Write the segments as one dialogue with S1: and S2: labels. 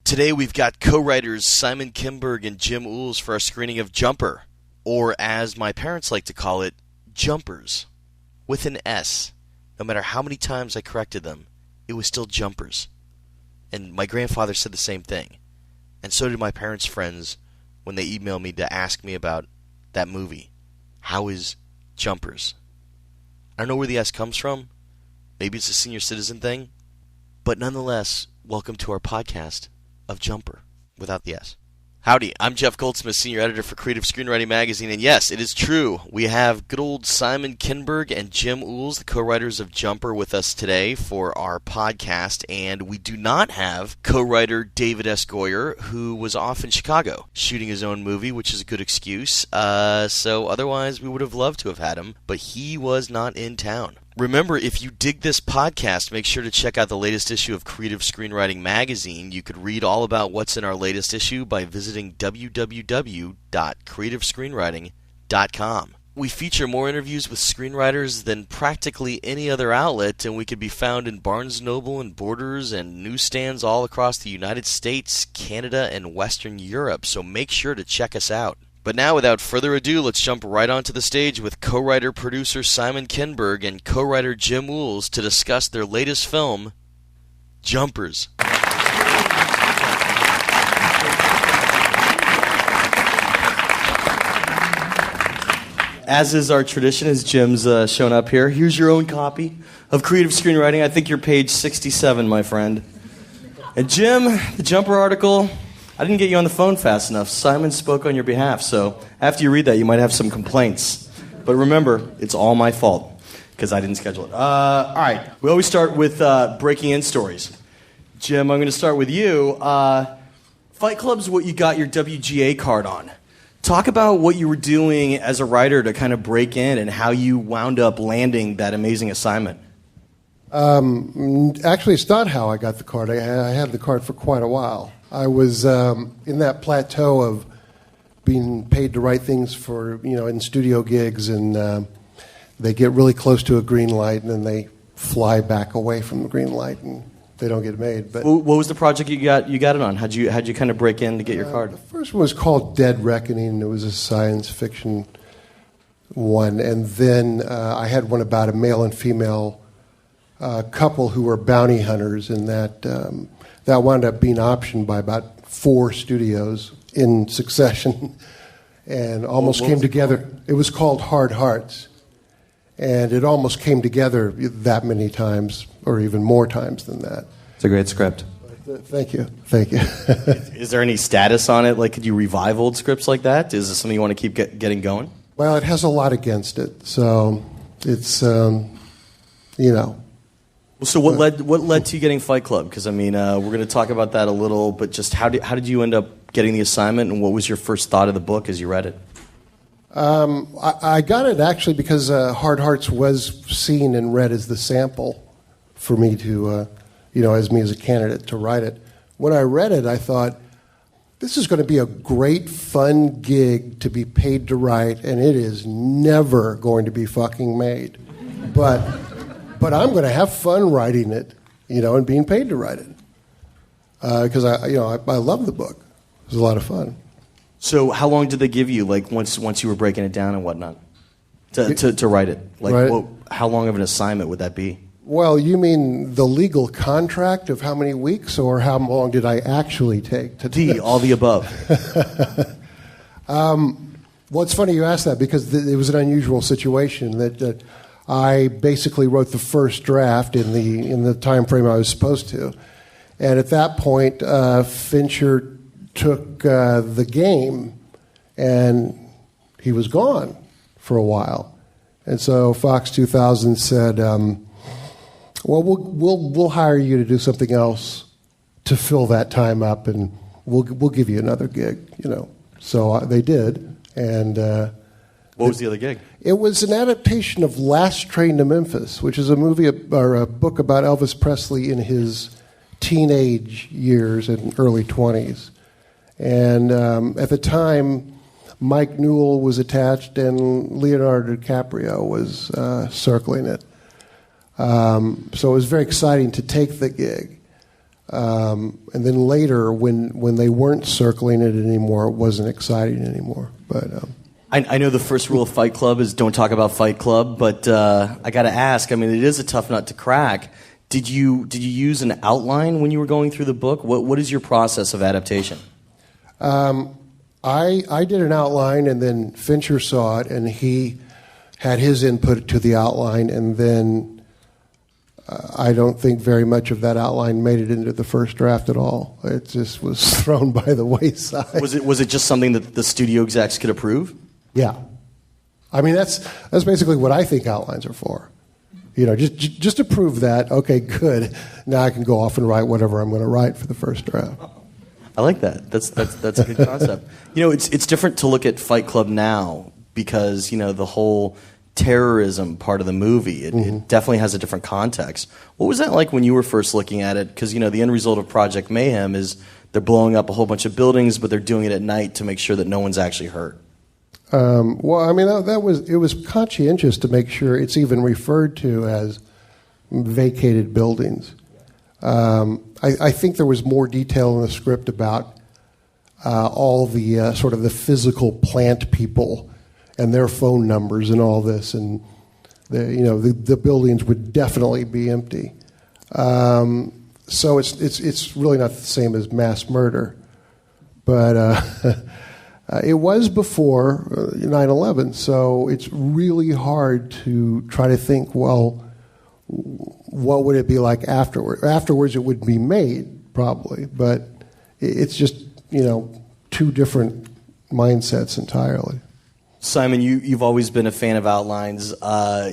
S1: Today we've got co-writers Simon Kinberg and Jim Uhls for our screening of Jumper, or as my parents like to call it, Jumpers, with an S. No matter how many times I corrected them, it was still Jumpers. And my grandfather said the same thing. And so did my parents' friends when they emailed me to ask me about that movie. How is Jumpers? I don't know where the S comes from. Maybe it's a senior citizen thing. But nonetheless, welcome to our podcast of Jumper, without the S. Howdy, I'm Jeff Goldsmith, Senior Editor for Creative Screenwriting Magazine, and yes, it is true. We have good old Simon Kinberg and Jim Uhls, the co-writers of Jumper, with us today for our podcast, and we do not have co-writer David S. Goyer, who was off in Chicago shooting his own movie, which is a good excuse. So otherwise, we would have loved to have had him, but he was not in town. Remember, if you dig this podcast, make sure to check out the latest issue of Creative Screenwriting Magazine. You could read all about what's in our latest issue by visiting www.creativescreenwriting.com. We feature more interviews with screenwriters than practically any other outlet, and we could be found in Barnes & Noble and Borders and newsstands all across the United States, Canada, and Western Europe, so make sure to check us out. But now, without further ado, let's jump right onto the stage with co-writer-producer Simon Kinberg and co-writer Jim Uhls to discuss their latest film, Jumpers. As is our tradition, as Jim's shown up here, here's your own copy of Creative Screenwriting. I think you're page 67, my friend. And Jim, the Jumper article, I didn't get you on the phone fast enough. Simon spoke on your behalf, so after you read that, you might have some complaints. But remember, it's all my fault, because I didn't schedule it. All right, we always start with breaking in stories. Jim, I'm going to start with you. Fight Club's what you got your WGA card on. Talk about what you were doing as a writer to kind of break in and how you wound up landing that amazing assignment.
S2: Actually, it's not how I got the card. I had the card for quite a while. I was in that plateau of being paid to write things for, in studio gigs, and they get really close to a green light, and then they fly back away from the green light, and they don't get made. But
S1: what was the project you got it on? How'd you kind of break in to get your card?
S2: The first one was called Dead Reckoning. It was a science fiction one, and then I had one about a male and female couple who were bounty hunters, and that wound up being optioned by about 4 studios in succession, and almost came together. It was called Hard Hearts, and it almost came together that many times, or even more times than that.
S1: It's a great script.
S2: Thank you.
S1: Is there any status on it? Like, could you revive old scripts like that? Is this something you want to keep getting going?
S2: Well, it has a lot against it, so it's
S1: So what led to you getting Fight Club? Because we're going to talk about that a little, but just how did you end up getting the assignment, and what was your first thought of the book as you read it?
S2: I got it actually because Hard Hearts was seen and read as the sample for me to, as a candidate to write it. When I read it, I thought, this is going to be a great, fun gig to be paid to write, and it is never going to be fucking made. But I'm going to have fun writing it, and being paid to write it. Because I love the book. It was a lot of fun.
S1: So how long did they give you, like, once you were breaking it down and whatnot, to write it? Like, how long of an assignment would that be?
S2: Well, you mean the legal contract of how many weeks, or how long did I actually take to do it?
S1: All the above.
S2: Well, it's funny you asked that, because it was an unusual situation that I basically wrote the first draft in the time frame I was supposed to, and at that point, Fincher took the game, and he was gone for a while, and so Fox 2000 said, "Well, we'll hire you to do something else to fill that time up, and we'll give you another gig." So they did, and
S1: what was the other gig?
S2: It was an adaptation of Last Train to Memphis, which is a movie or a book about Elvis Presley in his teenage years and early 20s. And at the time, Mike Newell was attached and Leonardo DiCaprio was circling it. So it was very exciting to take the gig. And then later, when they weren't circling it anymore, it wasn't exciting anymore. But
S1: I know the first rule of Fight Club is don't talk about Fight Club, but I got to ask. I mean, it is a tough nut to crack. Did you use an outline when you were going through the book? What is your process of adaptation?
S2: I did an outline, and then Fincher saw it, and he had his input to the outline, and then I don't think very much of that outline made it into the first draft at all. It just was thrown by the wayside.
S1: Was it just something that the studio execs could approve?
S2: Yeah. I mean, that's basically what I think outlines are for. You know, just to prove that, okay, good. Now I can go off and write whatever I'm going to write for the first draft.
S1: I like that. That's a good concept. You know, it's different to look at Fight Club now because, you know, the whole terrorism part of the movie, it definitely has a different context. What was that like when you were first looking at it? Because, you know, the end result of Project Mayhem is they're blowing up a whole bunch of buildings, but they're doing it at night to make sure that no one's actually hurt.
S2: Well, I mean, it was conscientious to make sure it's even referred to as vacated buildings. I think there was more detail in the script about all the sort of the physical plant people and their phone numbers and all this, and the buildings would definitely be empty. So it's really not the same as mass murder, but. It was before 9/11, so it's really hard to try to think, well, what would it be like afterward? Afterwards, it would be made, probably, but it's just, two different mindsets entirely.
S1: Simon, you've always been a fan of outlines.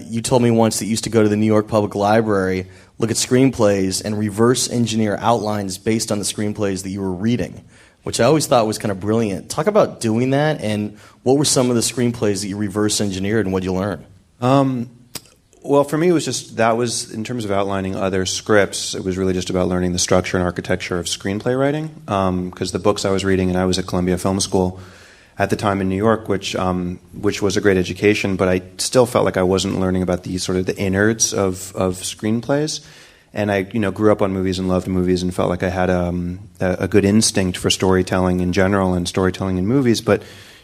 S1: You told me once that you used to go to the New York Public Library, look at screenplays, and reverse engineer outlines based on the screenplays that you were reading, which I always thought was kind of brilliant. Talk about doing that, and what were some of the screenplays that you reverse engineered, and what did you learn?
S3: Well, for me, that was in terms of outlining other scripts, it was really just about learning the structure and architecture of screenplay writing, because the books I was reading, and I was at Columbia Film School at the time in New York, which was a great education, but I still felt like I wasn't learning about the innards of screenplays. And I, grew up on movies and loved movies and felt like I had a good instinct for storytelling in general and storytelling in movies. But,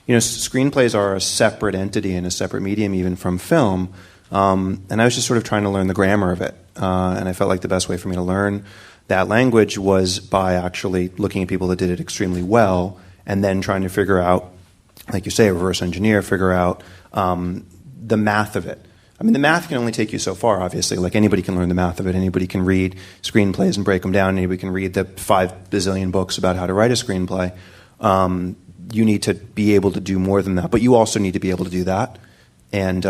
S3: screenplays are a separate entity and a separate medium even from film. And I was just sort of trying to learn the grammar of it. And I felt like the best way for me to learn that language was by actually looking at people that did it extremely well and then trying to figure out, like you say, reverse engineer, figure out the math of it. I mean, the math can only take you so far, obviously. Like, anybody can learn the math of it. Anybody can read screenplays and break them down. Anybody can read the 5 bazillion books about how to write a screenplay. You need to be able to do more than that. But you also need to be able to do that. And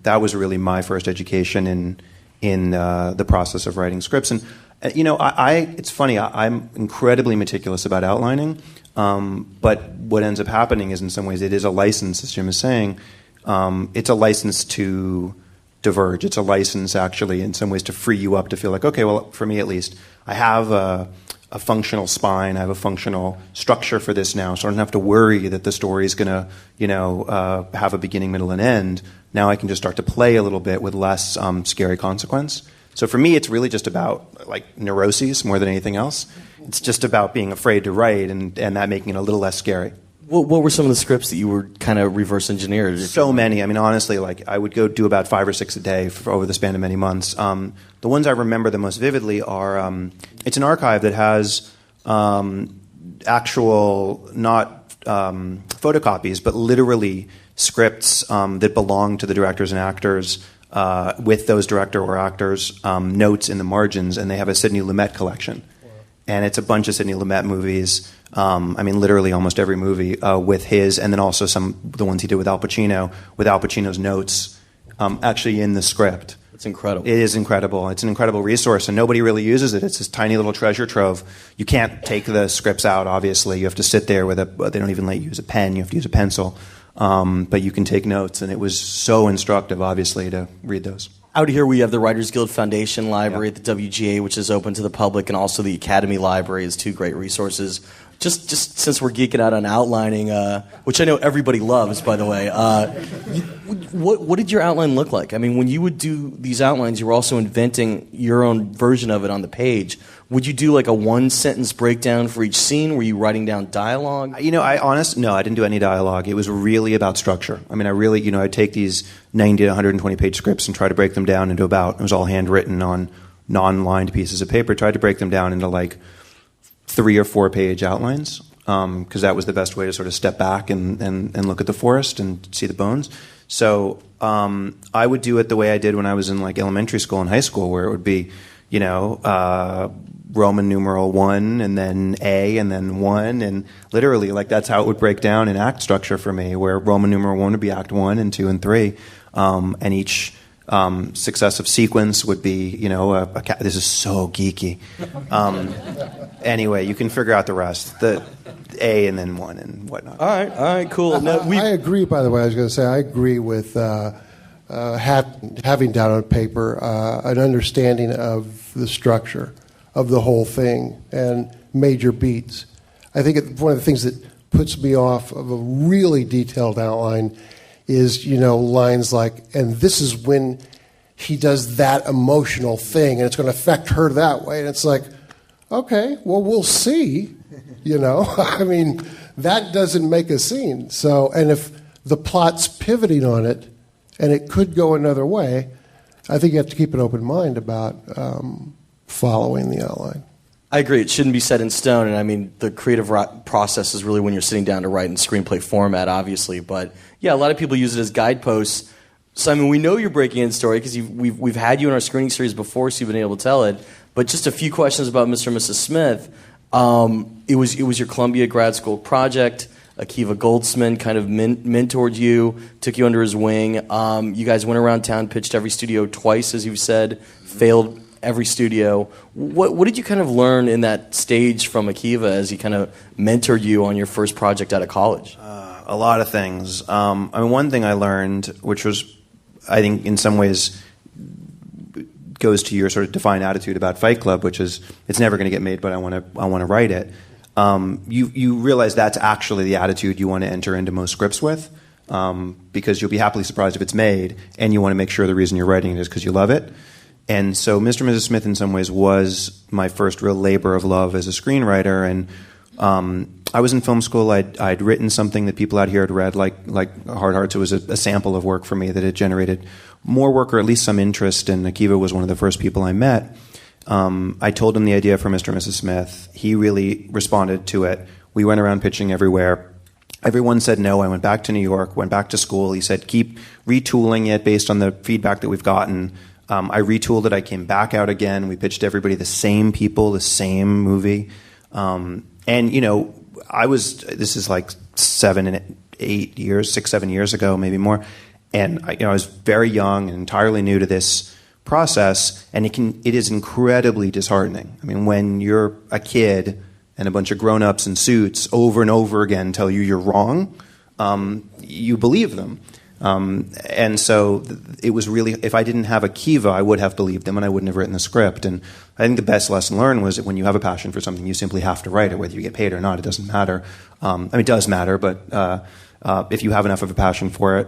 S3: that was really my first education in the process of writing scripts. And, it's funny. I'm incredibly meticulous about outlining. But what ends up happening is, in some ways, it is a license, as Jim is saying. It's a license to diverge. It's a license, actually, in some ways, to free you up to feel like, okay, well, for me at least, I have a functional spine. I have a functional structure for this now, so I don't have to worry that the story is going to, have a beginning, middle, and end. Now I can just start to play a little bit with less scary consequence. So for me, it's really just about neuroses more than anything else. It's just about being afraid to write and that making it a little less scary.
S1: What were some of the scripts that you were kind of reverse engineered?
S3: So many. I mean, honestly, I would go do about 5 or 6 a day over the span of many months. The ones I remember the most vividly are, it's an archive that has actual, not photocopies, but literally scripts that belong to the directors and actors with those director or actors' notes in the margins, and they have a Sidney Lumet collection. And it's a bunch of Sidney Lumet movies. Literally almost every movie with his, and then also the ones he did with Al Pacino, with Al Pacino's notes actually in the script.
S1: It's incredible.
S3: It is incredible. It's an incredible resource, and nobody really uses it. It's this tiny little treasure trove. You can't take the scripts out, obviously. You have to sit there they don't even let you use a pen. You have to use a pencil. But you can take notes, and it was so instructive, obviously, to read those.
S1: Out here we have the Writers Guild Foundation Library at the WGA, which is open to the public, and also the Academy Library is 2 great resources. Just since we're geeking out on outlining, which I know everybody loves, by the way, what did your outline look like? I mean, when you would do these outlines, you were also inventing your own version of it on the page.
S4: Would you do like a one-sentence breakdown for each scene? Were you writing down dialogue?
S3: No, I didn't do any dialogue. It was really about structure. I mean, I'd take these 90 to 120 page scripts and try to break them down into it was all handwritten on non-lined pieces of paper, tried to break them down into like 3 or 4 page outlines, because that was the best way to sort of step back and look at the forest and see the bones. So I would do it the way I did when I was in like elementary school and high school, where it would be, Roman numeral 1 and then A and then 1, and literally like that's how it would break down in act structure for me, where Roman numeral 1 would be act 1 and 2 and 3, and each successive sequence would be, this is so geeky. Anyway, you can figure out the rest. The A and then 1 and whatnot.
S4: All right, cool. No,
S2: I agree, by the way. I was going to say, I agree with having down on paper an understanding of the structure of the whole thing and major beats. I think one of the things that puts me off of a really detailed outline is, lines like, and this is when he does that emotional thing, and it's going to affect her that way. And it's like, okay, well, we'll see, I mean, that doesn't make a scene. So, and if the plot's pivoting on it, and it could go another way, I think you have to keep an open mind about following the outline.
S4: I agree. It shouldn't be set in stone. And I mean, the creative process is really when you're sitting down to write in screenplay format, obviously. But yeah, a lot of people use it as guideposts. Simon, we know you're breaking in story because we've had you in our screening series before, so you've been able to tell it. But just a few questions about Mr. and Mrs. Smith. It was your Columbia grad school project. Akiva Goldsmith kind of mentored you, took you under his wing. You guys went around town, pitched every studio twice, as you said, failed every studio. What did you kind of learn in that stage from Akiva as he kind of mentored you on your first project out of college?
S3: A lot of things. One thing I learned, which was, I think, in some ways goes to your sort of defined attitude about Fight Club, which is it's never going to get made, but I want to write it. You realize that's actually the attitude you want to enter into most scripts with, because you'll be happily surprised if it's made, and you want to make sure the reason you're writing it is because you love it. And so Mr. and Mrs. Smith in some ways was my first real labor of love as a screenwriter. And I was in film school. I'd written something that people out here had read, like Hard Hearts. It was a sample of work for me that had generated more work, or at least some interest. And Akiva was one of the first people I met. I told him the idea for Mr. and Mrs. Smith. He really responded to it. We went around pitching everywhere. Everyone said no. I went back to New York, went back to school. He said, keep retooling it based on the feedback that we've gotten. I retooled it. I came back out again. We pitched everybody the same people, the same movie. This is like 6-7 years ago, maybe more. And I was very young and entirely new to this process, and it is incredibly disheartening. I mean, when you're a kid and a bunch of grown-ups in suits over and over again tell you you're wrong, you believe them. And so it was really, if I didn't have Akiva, I would have believed them and I wouldn't have written the script. And I think the best lesson learned was that when you have a passion for something, you simply have to write it, whether you get paid or not. It doesn't matter. It does matter, but if you have enough of a passion for it,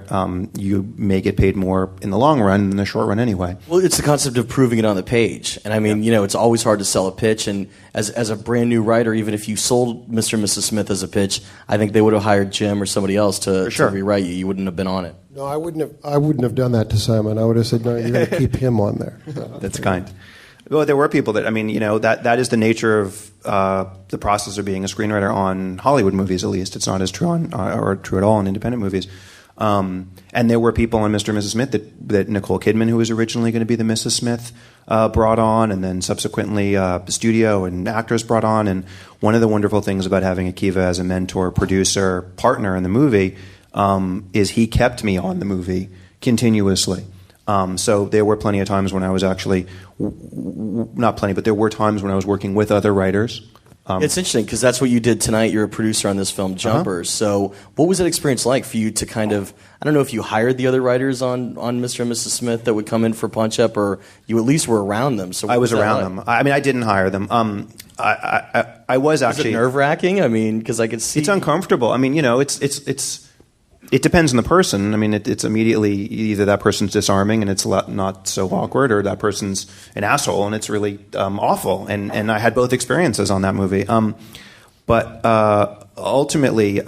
S3: you may get paid more in the long run than in the short run anyway.
S4: Well, it's the concept of proving it on the page. And I mean, it's always hard to sell a pitch. And as a brand new writer, even if you sold Mr. and Mrs. Smith as a pitch, I think they would have hired Jim or somebody else to rewrite you. You wouldn't have been on it.
S2: No, I wouldn't have done that to Simon. I would have said, no, you're going to keep him on there.
S3: That's kind. Well, there were people that, that is the nature of the process of being a screenwriter on Hollywood movies, at least. It's not as true or true at all in independent movies. And there were people on Mr. and Mrs. Smith that Nicole Kidman, who was originally going to be the Mrs. Smith, brought on, and then subsequently the studio and actors brought on. And one of the wonderful things about having Akiva as a mentor, producer, partner in the movie is he kept me on the movie continuously. So there were plenty of times when I was actually, not plenty, but there were times when I was working with other writers.
S4: It's interesting because that's what you did tonight. You're a producer on this film, Jumpers. So what was that experience like for you to kind of, I don't know if you hired the other writers on Mr. and Mrs. Smith that would come in for punch-up, or you at least were around them. So
S3: I was around them. I didn't hire them. I was actually...
S4: Is it nerve-wracking? I mean, because I could see...
S3: It's uncomfortable. it depends on the person. I mean, it's immediately either that person's disarming and it's not so awkward, or that person's an asshole and it's really awful. And I had both experiences on that movie. But ultimately,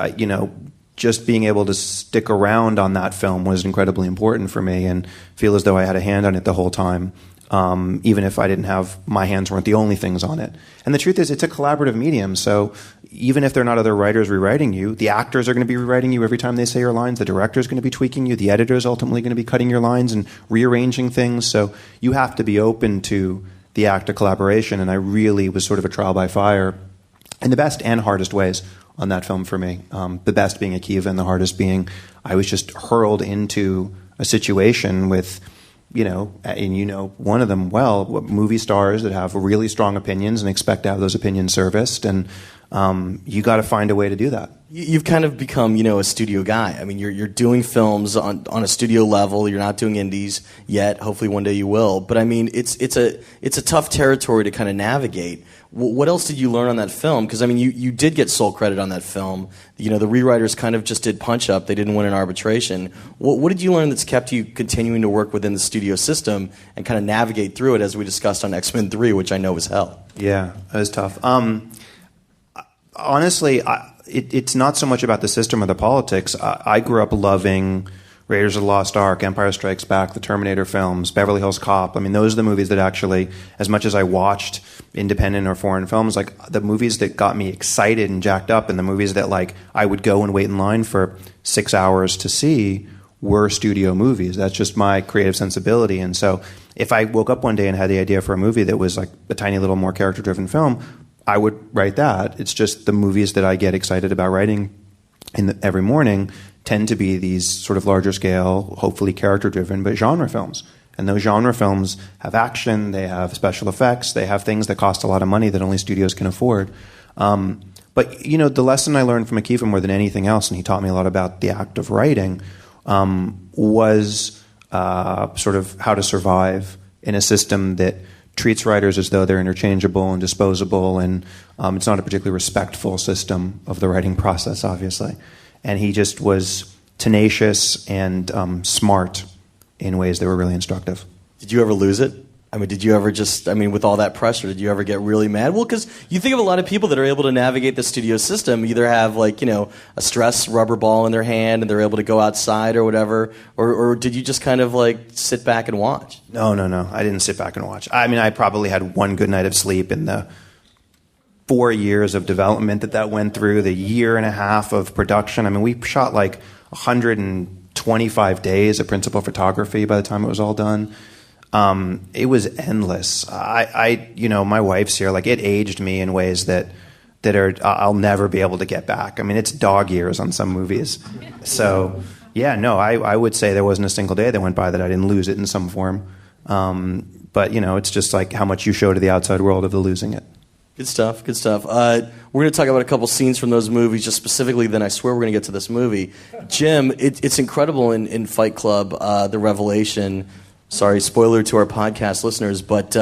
S3: just being able to stick around on that film was incredibly important for me, and feel as though I had a hand on it the whole time. Even if I didn't have, my hands weren't the only things on it. And the truth is, it's a collaborative medium, so even if they're not other writers rewriting you, the actors are going to be rewriting you every time they say your lines, the director's going to be tweaking you, the editor's ultimately going to be cutting your lines and rearranging things, so you have to be open to the act of collaboration, and I really was sort of a trial by fire in the best and hardest ways on that film for me. The best being Akiva, and the hardest being I was just hurled into a situation with, one of them well, movie stars that have really strong opinions and expect to have those opinions serviced, and you got to find a way to do that.
S4: You've kind of become, a studio guy. I mean, you're doing films on a studio level. You're not doing indies yet. Hopefully, one day you will. But I mean, it's a tough territory to kind of navigate. What else did you learn on that film? Because I mean, you did get sole credit on that film. The rewriters kind of just did punch up. They didn't win an arbitration. What did you learn that's kept you continuing to work within the studio system and kind of navigate through it, as we discussed on X-Men 3, which I know was hell?
S3: Yeah, that was tough. Honestly, it's not so much about the system or the politics. I grew up loving Raiders of the Lost Ark, Empire Strikes Back, the Terminator films, Beverly Hills Cop. I mean, those are the movies that actually, as much as I watched independent or foreign films, like the movies that got me excited and jacked up, and the movies that like I would go and wait in line for 6 hours to see were studio movies. That's just my creative sensibility. And so if I woke up one day and had the idea for a movie that was like a tiny little more character-driven film, I would write that. It's just the movies that I get excited about writing every morning tend to be these sort of larger scale, hopefully character-driven, but genre films. And those genre films have action, they have special effects, they have things that cost a lot of money that only studios can afford. But, the lesson I learned from Akiva more than anything else, and he taught me a lot about the act of writing, was sort of how to survive in a system that treats writers as though they're interchangeable and disposable, and it's not a particularly respectful system of the writing process, obviously. And he just was tenacious and smart in ways that were really instructive. Did you ever lose it? I mean, did you ever with all that pressure, did you ever get really mad? Well, because you think of a lot of people that are able to navigate the studio system, either have a stress rubber ball in their hand and they're able to go outside or whatever, or did you just kind of sit back and watch? No. I didn't sit back and watch. I mean, I probably had one good night of sleep in the 4 years of development that went through, the year and a half of production. I mean, we shot 125 days of principal photography by the time it was all done. It was endless. My wife's here. It aged me in ways that are I'll never be able to get back. I mean, it's dog years on some movies. So, yeah, no, I would say there wasn't a single day that went by that I didn't lose it in some form. But it's just how much you show to the outside world of the losing it. Good stuff. We're going to talk about a couple scenes from those movies, just specifically, then I swear we're going to get to this movie. Jim, it's incredible in Fight Club, the revelation. Sorry, spoiler to our podcast listeners, but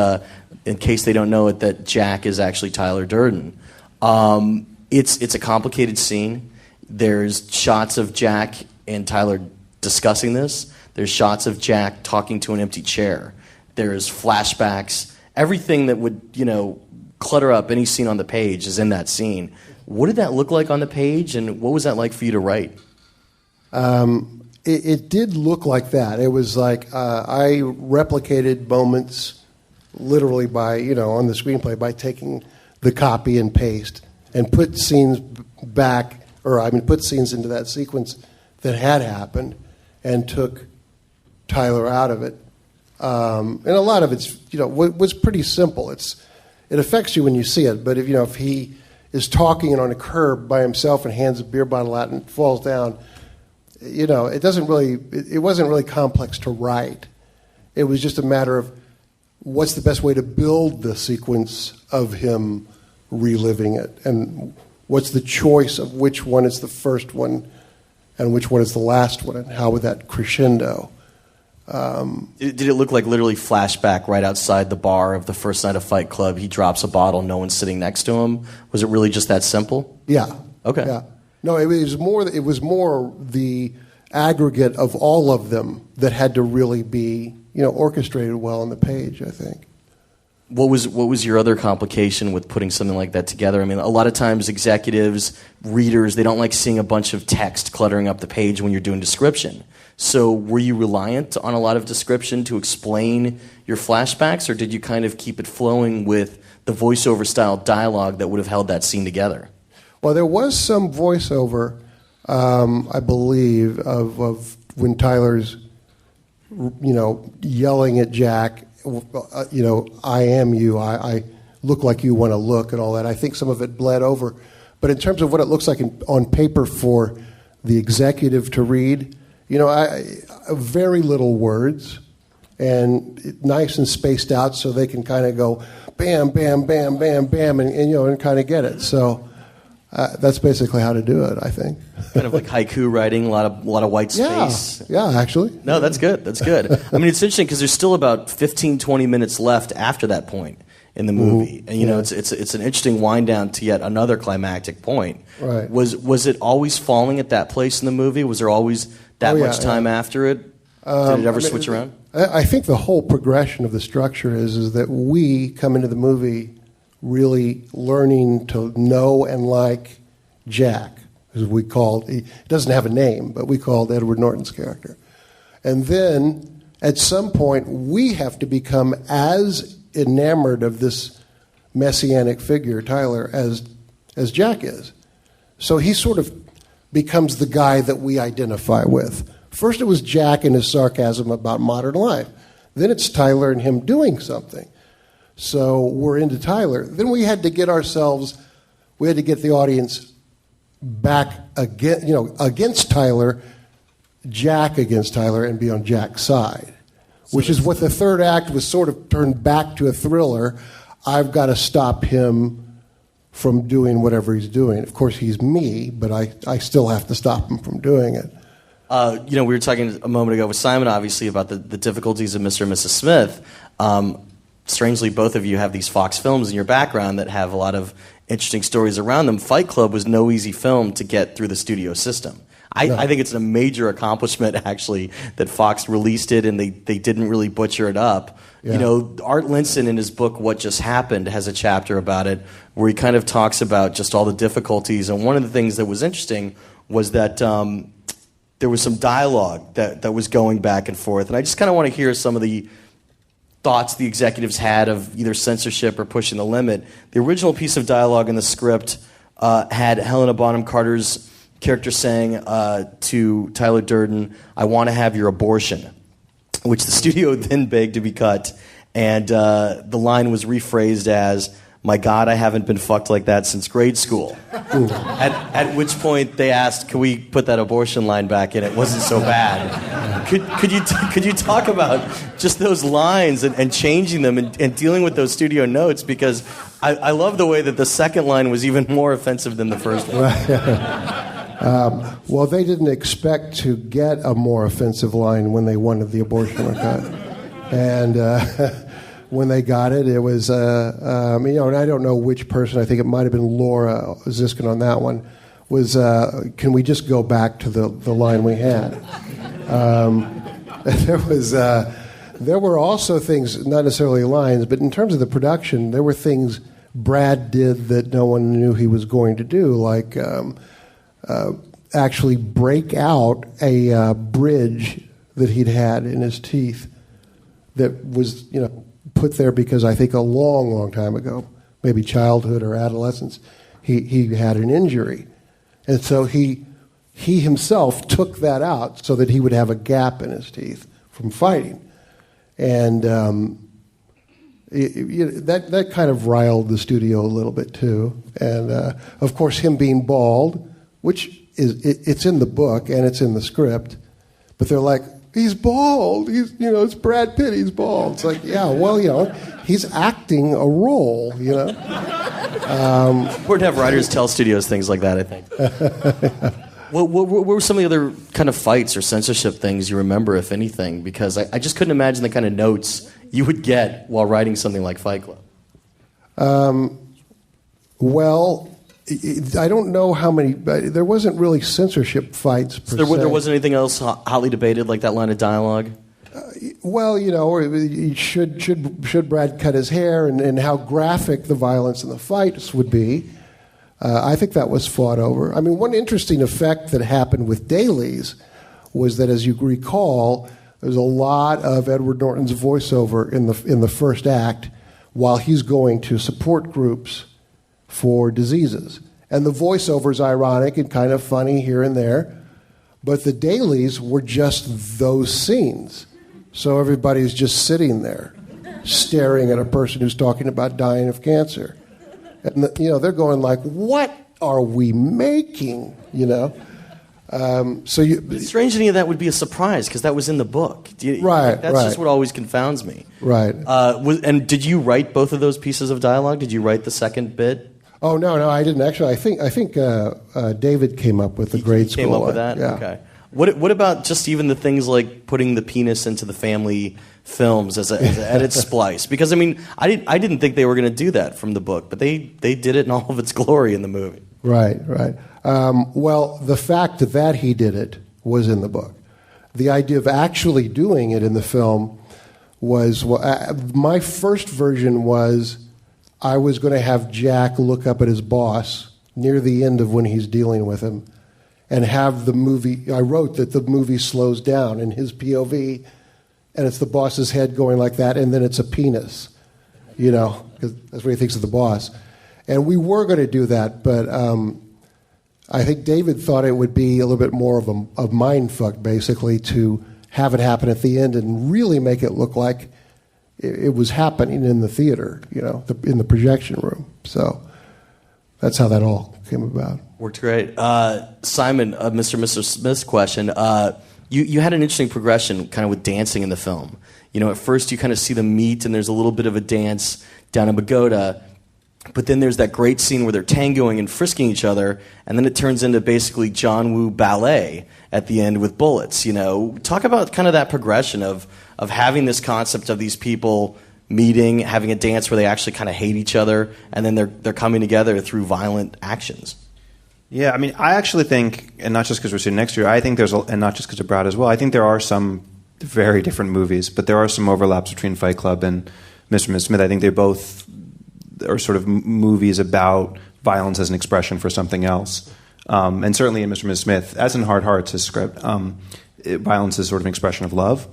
S3: in case they don't know it, that Jack is actually Tyler Durden. It's a complicated scene. There's shots of Jack and Tyler discussing this. There's shots of Jack talking to an empty chair. There's flashbacks. Everything that would, clutter up any scene on the page is in that scene. What did that look like on the page, and what was that like for you to write?
S2: It did look like that. It was I replicated moments literally by, on the screenplay by taking the copy and paste and put scenes put scenes into that sequence that had happened and took Tyler out of it. And a lot of it's, was pretty simple. It affects you when you see it, but if he is talking and on a curb by himself and hands a beer bottle out and falls down, it wasn't really complex to write. It was just a matter of what's the best way to build the sequence of him reliving it, and what's the choice of which one is the first one and which one is the last one, and how would that crescendo.
S4: Did it look like literally flashback right outside the bar of the first night of Fight Club? He drops a bottle, no one's sitting next to him. Was it really just that simple?
S2: Yeah.
S4: Okay.
S2: Yeah. No, it was more the aggregate of all of them that had to really be, orchestrated well on the page, I think.
S4: What was your other complication with putting something like that together? I mean, a lot of times executives, readers, they don't like seeing a bunch of text cluttering up the page when you're doing description. So were you reliant on a lot of description to explain your flashbacks, or did you kind of keep it flowing with the voiceover style dialogue that would have held that scene together?
S2: Well, there was some voiceover, I believe, of when Tyler's, yelling at Jack, I am you, I look like you want to look and all that. I think some of it bled over. But in terms of what it looks like on paper for the executive to read, very little words and nice and spaced out so they can kind of go bam, bam, bam, bam, bam, and kind of get it. So that's basically how to do it, I think.
S4: Kind of like haiku writing, a lot of white space.
S2: Yeah, actually.
S4: No, that's good. That's good. I mean, it's interesting because there's still about 15, 20 minutes left after that point in the movie, and it's an interesting wind down to yet another climactic point.
S2: Right.
S4: Was it always falling at that place in the movie? Was there always that much time after it? Did it ever switch around?
S2: I think the whole progression of the structure is that we come into the movie really learning to know and like Jack, as we called. He doesn't have a name, but we called Edward Norton's character. And then at some point we have to become as enamored of this messianic figure, Tyler, as Jack is. So he sort of becomes the guy that we identify with. First it was Jack and his sarcasm about modern life. Then it's Tyler and him doing something. So we're into Tyler. Then we had to get the audience back against Tyler, Jack against Tyler, and be on Jack's side, which is what the third act was sort of turned back to a thriller. I've got to stop him from doing whatever he's doing. Of course, he's me, but I still have to stop him from doing it.
S4: We were talking a moment ago with Simon, obviously, about the difficulties of Mr. and Mrs. Smith. Strangely, both of you have these Fox films in your background that have a lot of interesting stories around them. Fight Club was no easy film to get through the studio system. I think it's a major accomplishment, actually, that Fox released it and they didn't really butcher it up. Yeah. Art Linson, in his book What Just Happened, has a chapter about it where he kind of talks about just all the difficulties. And one of the things that was interesting was that there was some dialogue that was going back and forth. And I just kind of want to hear some of the thoughts the executives had of either censorship or pushing the limit. The original piece of dialogue in the script had Helena Bonham Carter's character saying to Tyler Durden, "I want to have your abortion," which the studio then begged to be cut. And the line was rephrased as, "My God, I haven't been fucked like that since grade school." At which point they asked, "Can we put that abortion line back in? It wasn't so bad." Could you talk about just those lines and changing them and dealing with those studio notes? Because I love the way that the second line was even more offensive than the first one.
S2: Well, they didn't expect to get a more offensive line when they wanted the abortion cut. And when they got it, it was, and I don't know which person, I think it might have been Laura Ziskin on that one, was, can we just go back to the line we had? There were also things, not necessarily lines, but in terms of the production, there were things Brad did that no one knew he was going to do, like actually break out a bridge that he'd had in his teeth that was, put there because I think a long, long time ago, maybe childhood or adolescence, he had an injury. And so he himself took that out so that he would have a gap in his teeth from fighting. And that kind of riled the studio a little bit too. And of course, him being bald, which it's in the book and it's in the script, but they're like, he's bald. It's Brad Pitt. He's bald. It's like, yeah, well, he's acting a role.
S4: Important to have writers tell studios things like that, I think. What were some of the other kind of fights or censorship things you remember, if anything? Because I just couldn't imagine the kind of notes you would get while writing something like Fight Club.
S2: Well, I don't know how many. There wasn't really censorship fights. Per
S4: So
S2: se.
S4: there wasn't anything else hotly debated like that line of dialogue?
S2: Well, should Brad cut his hair, and how graphic the violence in the fights would be. I think that was fought over. I mean, one interesting effect that happened with dailies was that, as you recall, there's a lot of Edward Norton's voiceover in the first act while he's going to support groups for diseases. And the voiceover is ironic and kind of funny here and there, but the dailies were just those scenes. So everybody's just sitting there staring at a person who's talking about dying of cancer. And they're going like, what are we making?
S4: It's strange any of that would be a surprise because that was in the book.
S2: Right.
S4: That's just what always confounds me.
S2: Right.
S4: And did you write both of those pieces of dialogue? Did you write the second bit?
S2: Oh no, I didn't actually. I think David came up with the grade school.
S4: Came up with that.
S2: Yeah.
S4: Okay. What about just even the things like putting the penis into the family films as an edit splice? Because I mean, I didn't think they were going to do that from the book, but they did it in all of its glory in the movie.
S2: Right. Well, the fact that he did it was in the book. The idea of actually doing it in the film was my first version was I was going to have Jack look up at his boss near the end of when he's dealing with him and have the movie. I wrote that the movie slows down in his POV, and it's the boss's head going like that, and then it's a penis, because that's what he thinks of the boss. And we were going to do that, but I think David thought it would be a little bit more of a mind fuck, basically, to have it happen at the end and really make it look like it was happening in the theater, in the projection room. So that's how that all came about.
S4: Worked great. Simon, Mr. and Mrs. Smith's question. You had an interesting progression kind of with dancing in the film. At first you kind of see them meet and there's a little bit of a dance down in Bogota, but then there's that great scene where they're tangoing and frisking each other, and then it turns into basically John Woo ballet at the end with bullets. Talk about kind of that progression of having this concept of these people meeting, having a dance where they actually kind of hate each other, and then they're coming together through violent actions.
S3: Yeah, I mean, I actually think, and not just because we're sitting next to you, I think and not just because of Brad as well, I think there are some very different movies, but there are some overlaps between Fight Club and Mr. and Mrs. Smith. I think they both are sort of movies about violence as an expression for something else. And certainly in Mr. and Mrs. Smith, as in Hard Hearts, his script, violence is sort of an expression of love.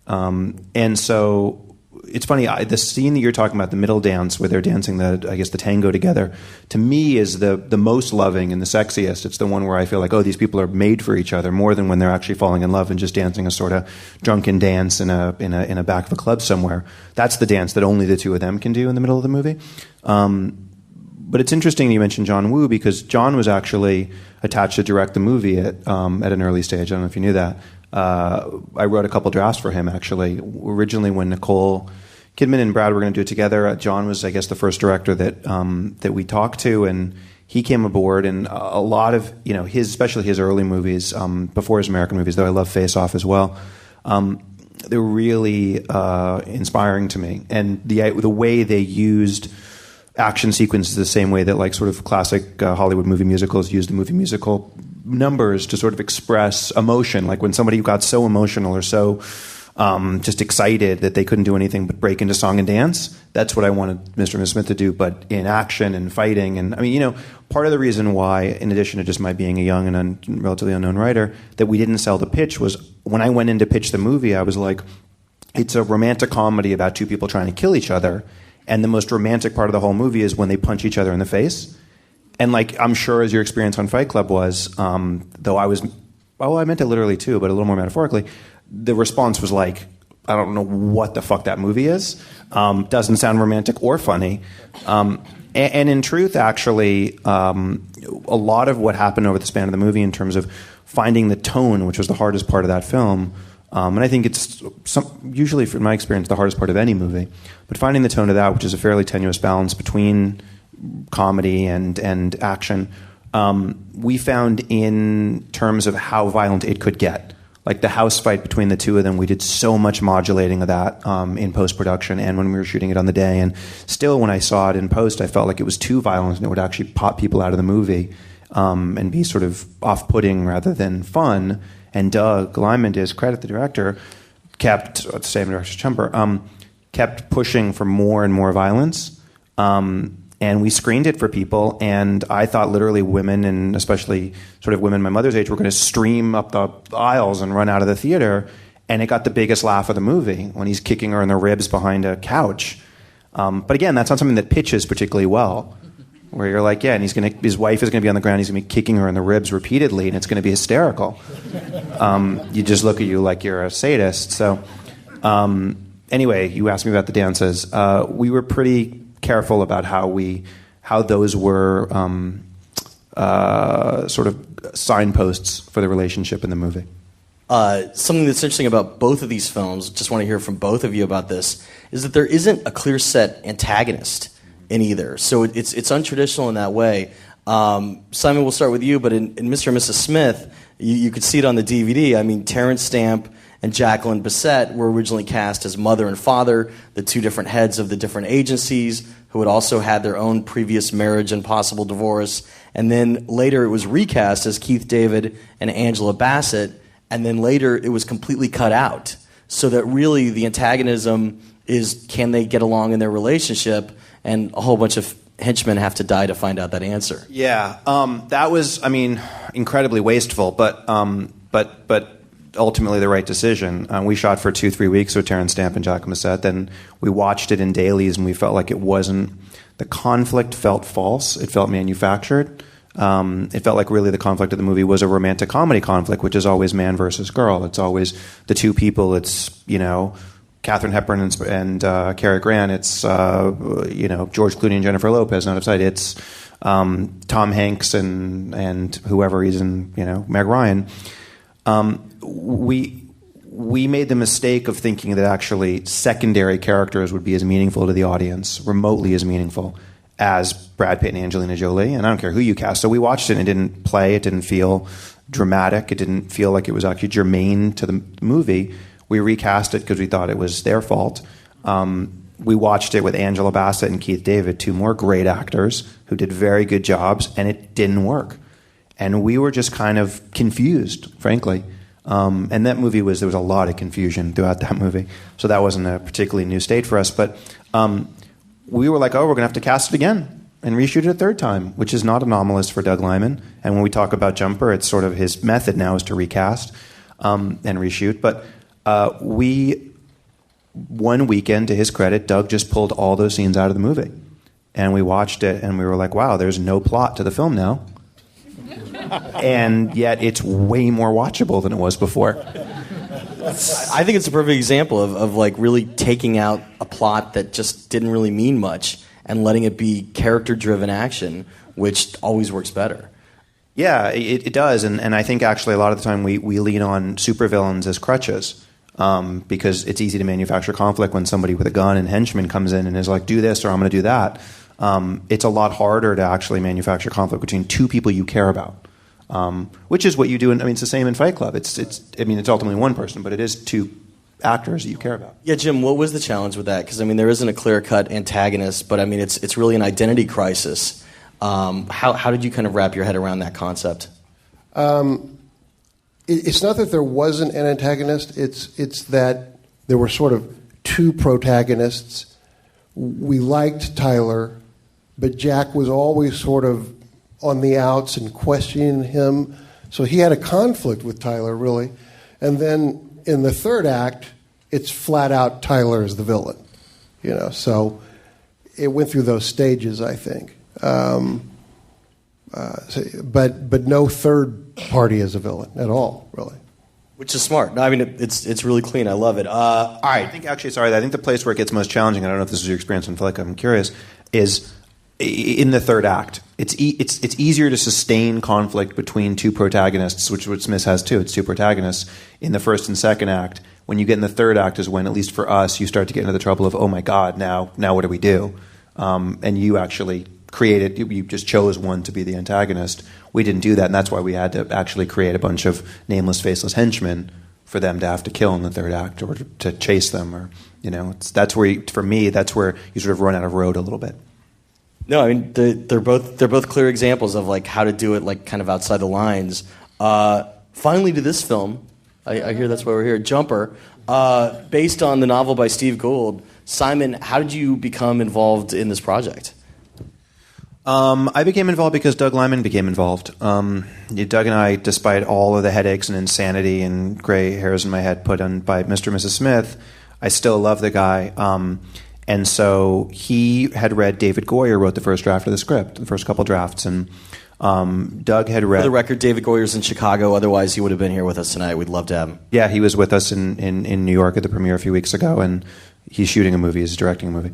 S3: And so it's funny, the scene that you're talking about, the middle dance where they're dancing the tango together, to me is the most loving and the sexiest. It's the one where I feel like, these people are made for each other more than when they're actually falling in love and just dancing a sort of drunken dance in a back of a club somewhere. That's the dance that only the two of them can do in the middle of the movie. But it's interesting you mentioned John Woo, because John was actually attached to direct the movie at an early stage. I don't know if you knew that. I wrote a couple drafts for him, actually. Originally, when Nicole Kidman and Brad were going to do it together, John was, I guess, the first director that we talked to, and he came aboard. And a lot of especially his early movies, before his American movies, though I love Face Off as well, they're really inspiring to me. And the way they used action sequences the same way that like sort of classic Hollywood movie musicals use the movie musical numbers to sort of express emotion. Like when somebody got so emotional or so just excited that they couldn't do anything but break into song and dance. That's what I wanted Mr. and Mrs. Smith to do, but in action and fighting. And I mean, part of the reason why, in addition to just my being a young and relatively unknown writer, that we didn't sell the pitch was when I went in to pitch the movie, I was like, it's a romantic comedy about two people trying to kill each other. And the most romantic part of the whole movie is when they punch each other in the face. And like, I'm sure as your experience on Fight Club was, though I meant it literally too, but a little more metaphorically, the response was like, I don't know what the fuck that movie is. Doesn't sound romantic or funny. And in truth, actually, a lot of what happened over the span of the movie in terms of finding the tone, which was the hardest part of that film, and I think it's usually, from my experience, the hardest part of any movie. But finding the tone of that, which is a fairly tenuous balance between comedy and action, we found in terms of how violent it could get. like the house fight between the two of them, we did so much modulating of that in post-production and when we were shooting it on the day. And still, when I saw it in post, I felt like it was too violent and it would actually pop people out of the movie and be sort of off-putting rather than fun. And Doug Liman, to his credit, the director, kept, same director as Jumper, kept pushing for more and more violence. And we screened it for people, and I thought literally women, and especially sort of women my mother's age, were going to stream up the aisles and run out of the theater. And it got the biggest laugh of the movie when he's kicking her in the ribs behind a couch. But again, that's not something that pitches particularly well, where you're like, yeah, and his wife is going to be on the ground, he's going to be kicking her in the ribs repeatedly, and it's going to be hysterical. You just look at you like you're a sadist. So anyway, you asked me about the dances. We were pretty careful about how those were sort of signposts for the relationship in the movie.
S4: Something that's interesting about both of these films, just want to hear from both of you about this, is that there isn't a clear set antagonist in either. So it's untraditional in that way. Simon, we'll start with you, but in Mr. and Mrs. Smith, you could see it on the DVD. I mean, Terrence Stamp and Jacqueline Bisset were originally cast as mother and father, the two different heads of the different agencies, who had also had their own previous marriage and possible divorce. And then later it was recast as Keith David and Angela Bassett, and then later it was completely cut out. So that really the antagonism is, can they get along in their relationship? And a whole bunch of henchmen have to die to find out that answer.
S3: Yeah, that was, I mean, incredibly wasteful, but ultimately the right decision. We shot for 2-3 weeks with Terrence Stamp and Jacqueline Bisset. Then we watched it in dailies, and we felt like it wasn't. The conflict felt false. It felt manufactured. It felt like really the conflict of the movie was a romantic comedy conflict, which is always man versus girl. It's always the two people. It's Katharine Hepburn and Cary Grant. It's George Clooney and Jennifer Lopez. Not upside. It's Tom Hanks and whoever he's in. Meg Ryan. We made the mistake of thinking that actually secondary characters would be as meaningful to the audience, remotely as meaningful as Brad Pitt and Angelina Jolie. And I don't care who you cast. So we watched it and it didn't play. It didn't feel dramatic. It didn't feel like it was actually germane to the movie. We recast it because we thought it was their fault. We watched it with Angela Bassett and Keith David, two more great actors who did very good jobs, and it didn't work. And we were just kind of confused, frankly. And that movie there was a lot of confusion throughout that movie. So that wasn't a particularly new state for us. But we were like, we're going to have to cast it again and reshoot it a third time, which is not anomalous for Doug Liman. And when we talk about Jumper, it's sort of his method now is to recast and reshoot. But one weekend, to his credit, Doug just pulled all those scenes out of the movie. And we watched it and we were like, wow, there's no plot to the film now. And yet it's way more watchable than it was before.
S4: I think it's a perfect example of like really taking out a plot that just didn't really mean much and letting it be character-driven action, which always works better.
S3: Yeah, it does. And I think actually a lot of the time we lean on supervillains as crutches because it's easy to manufacture conflict when somebody with a gun and henchman comes in and is like, do this or I'm going to do that. It's a lot harder to actually manufacture conflict between two people you care about. Which is what you do. It's the same in Fight Club. It's ultimately one person, but it is two actors that you care about.
S4: Yeah, Jim, what was the challenge with that? Because there isn't a clear-cut antagonist, but it's really an identity crisis. How did you kind of wrap your head around that concept?
S2: It's not that there wasn't an antagonist. It's that there were sort of two protagonists. We liked Tyler, but Jack was always sort of on the outs and questioning him. So he had a conflict with Tyler, really. And then in the third act, it's flat out Tyler is the villain. So it went through those stages, I think. But no third party is a villain at all, really.
S4: Which is smart. No, it's really clean. I love it. All right.
S3: I think the place where it gets most challenging, I don't know if this is your experience in Flick, I'm curious, is in the third act. It's easier to sustain conflict between two protagonists, which what Smith has too. It's two protagonists in the first and second act. When you get in the third act is when, at least for us, you start to get into the trouble of, oh my God, now what do we do? And you actually created, you just chose one to be the antagonist. We didn't do that, and that's why we had to actually create a bunch of nameless, faceless henchmen for them to have to kill in the third act or to chase them, or that's where for me that's where you sort of run out of road a little bit.
S4: No, I mean they're both clear examples of like how to do it like kind of outside the lines. Finally, to this film, I hear that's why we're here. Jumper, based on the novel by Steve Gould. Simon, how did you become involved in this project?
S3: I became involved because Doug Liman became involved. Doug and I, despite all of the headaches and insanity and gray hairs in my head put on by Mr. and Mrs. Smith, I still love the guy. And so he had read, David Goyer wrote the first draft of the script, the first couple drafts, and Doug had read...
S4: For the record, David Goyer's in Chicago, otherwise he would have been here with us tonight. We'd love to have him.
S3: Yeah, he was with us in New York at the premiere a few weeks ago, and he's shooting a movie, he's directing a movie.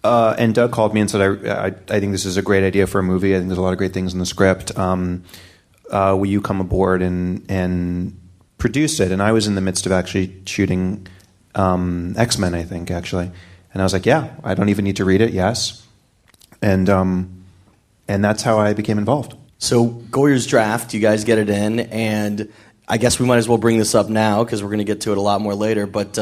S3: And Doug called me and said, I think this is a great idea for a movie, I think there's a lot of great things in the script. Will you come aboard and produce it? And I was in the midst of actually shooting... X-Men, I think, actually. And I was like, yeah, I don't even need to read it, yes. And that's how I became involved.
S4: So Goyer's draft, you guys get it in, and I guess we might as well bring this up now because we're going to get to it a lot more later. But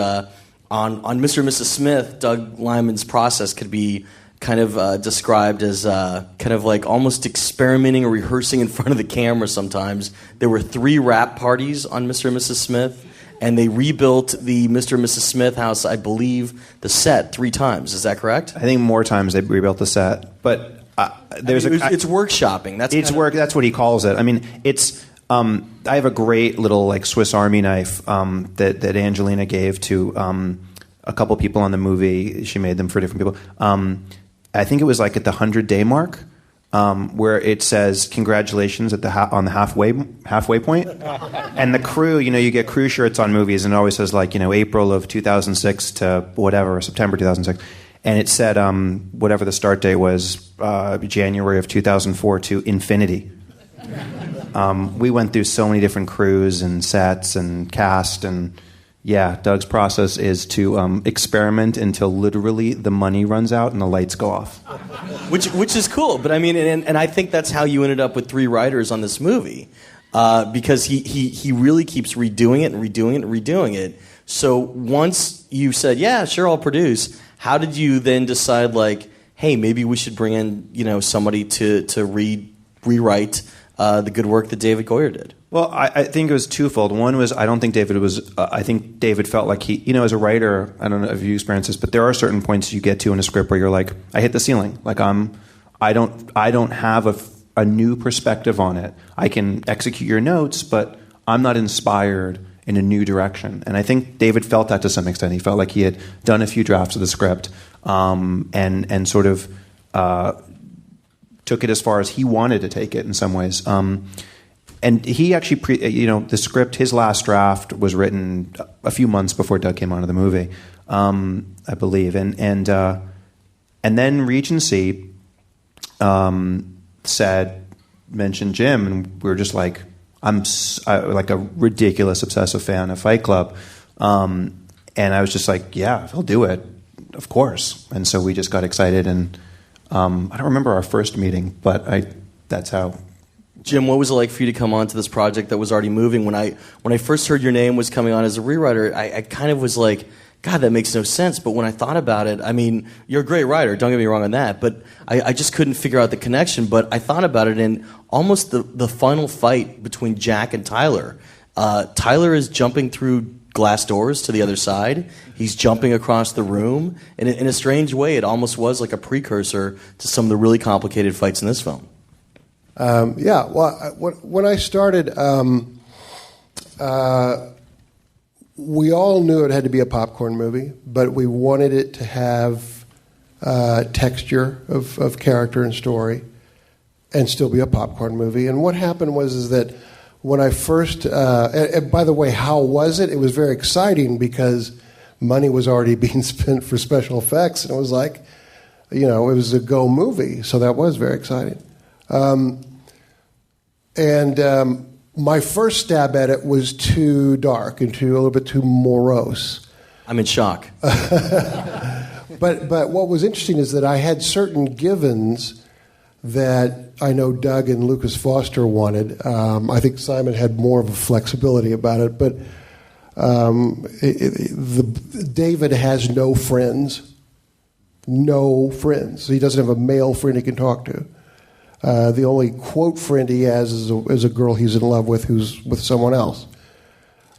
S4: on Mr. and Mrs. Smith, Doug Liman's process could be kind of described as kind of like almost experimenting or rehearsing in front of the camera sometimes. There were 3 wrap parties on Mr. and Mrs. Smith. And they rebuilt the Mr. and Mrs. Smith house, I believe, the set 3 times. Is that correct?
S3: I think more times they rebuilt the set, but
S4: it's workshopping.
S3: That's what he calls it. I mean, it's. I have a great little like Swiss Army knife that Angelina gave to a couple people on the movie. She made them for different people. I think it was like at the 100-day mark. Where it says congratulations at on the halfway point, and the crew, you get crew shirts on movies, and it always says like April of 2006 to whatever, September 2006, and it said whatever the start date was, January of 2004 to infinity. We went through so many different crews and sets and cast, and yeah, Doug's process is to experiment until literally the money runs out and the lights go off.
S4: Which is cool, but I mean, and I think that's how you ended up with 3 writers on this movie, because he really keeps redoing it and redoing it and redoing it. So once you said, yeah, sure, I'll produce, how did you then decide, like, hey, maybe we should bring in somebody to rewrite the good work that David Goyer did?
S3: Well, I think it was twofold. One was I think David felt like he, as a writer, I don't know if you experience this, but there are certain points you get to in a script where you're like, I hit the ceiling. Like I don't have a new perspective on it. I can execute your notes, but I'm not inspired in a new direction. And I think David felt that to some extent. He felt like he had done a few drafts of the script and sort of took it as far as he wanted to take it in some ways. And he actually, the script, his last draft was written a few months before Doug came onto the movie, I believe. And then Regency mentioned Jim, and we were just like, I'm like a ridiculous obsessive fan of Fight Club. And I was just like, yeah, he'll do it, of course. And so we just got excited, and I don't remember our first meeting, but that's how.
S4: Jim, what was it like for you to come on to this project that was already moving? When I first heard your name was coming on as a rewriter, I kind of was like, God, that makes no sense. But when I thought about it, I mean, you're a great writer, don't get me wrong on that, but I just couldn't figure out the connection. But I thought about it, and almost the final fight between Jack and Tyler. Tyler is jumping through glass doors to the other side. He's jumping across the room. And in a strange way, it almost was like a precursor to some of the really complicated fights in this film.
S2: When I started, we all knew it had to be a popcorn movie, but we wanted it to have texture of character and story and still be a popcorn movie. And what happened was that when I first, and by the way, how was it? It was very exciting because money was already being spent for special effects, and it was like, it was a go movie, so that was very exciting. My first stab at it was too dark and a little bit too morose.
S4: I'm in shock.
S2: But what was interesting is that I had certain givens that I know Doug and Lucas Foster wanted. I think Simon had more of a flexibility about it, but David has no friends. No friends. He doesn't have a male friend he can talk to. The only quote friend he has is a girl he's in love with who's with someone else.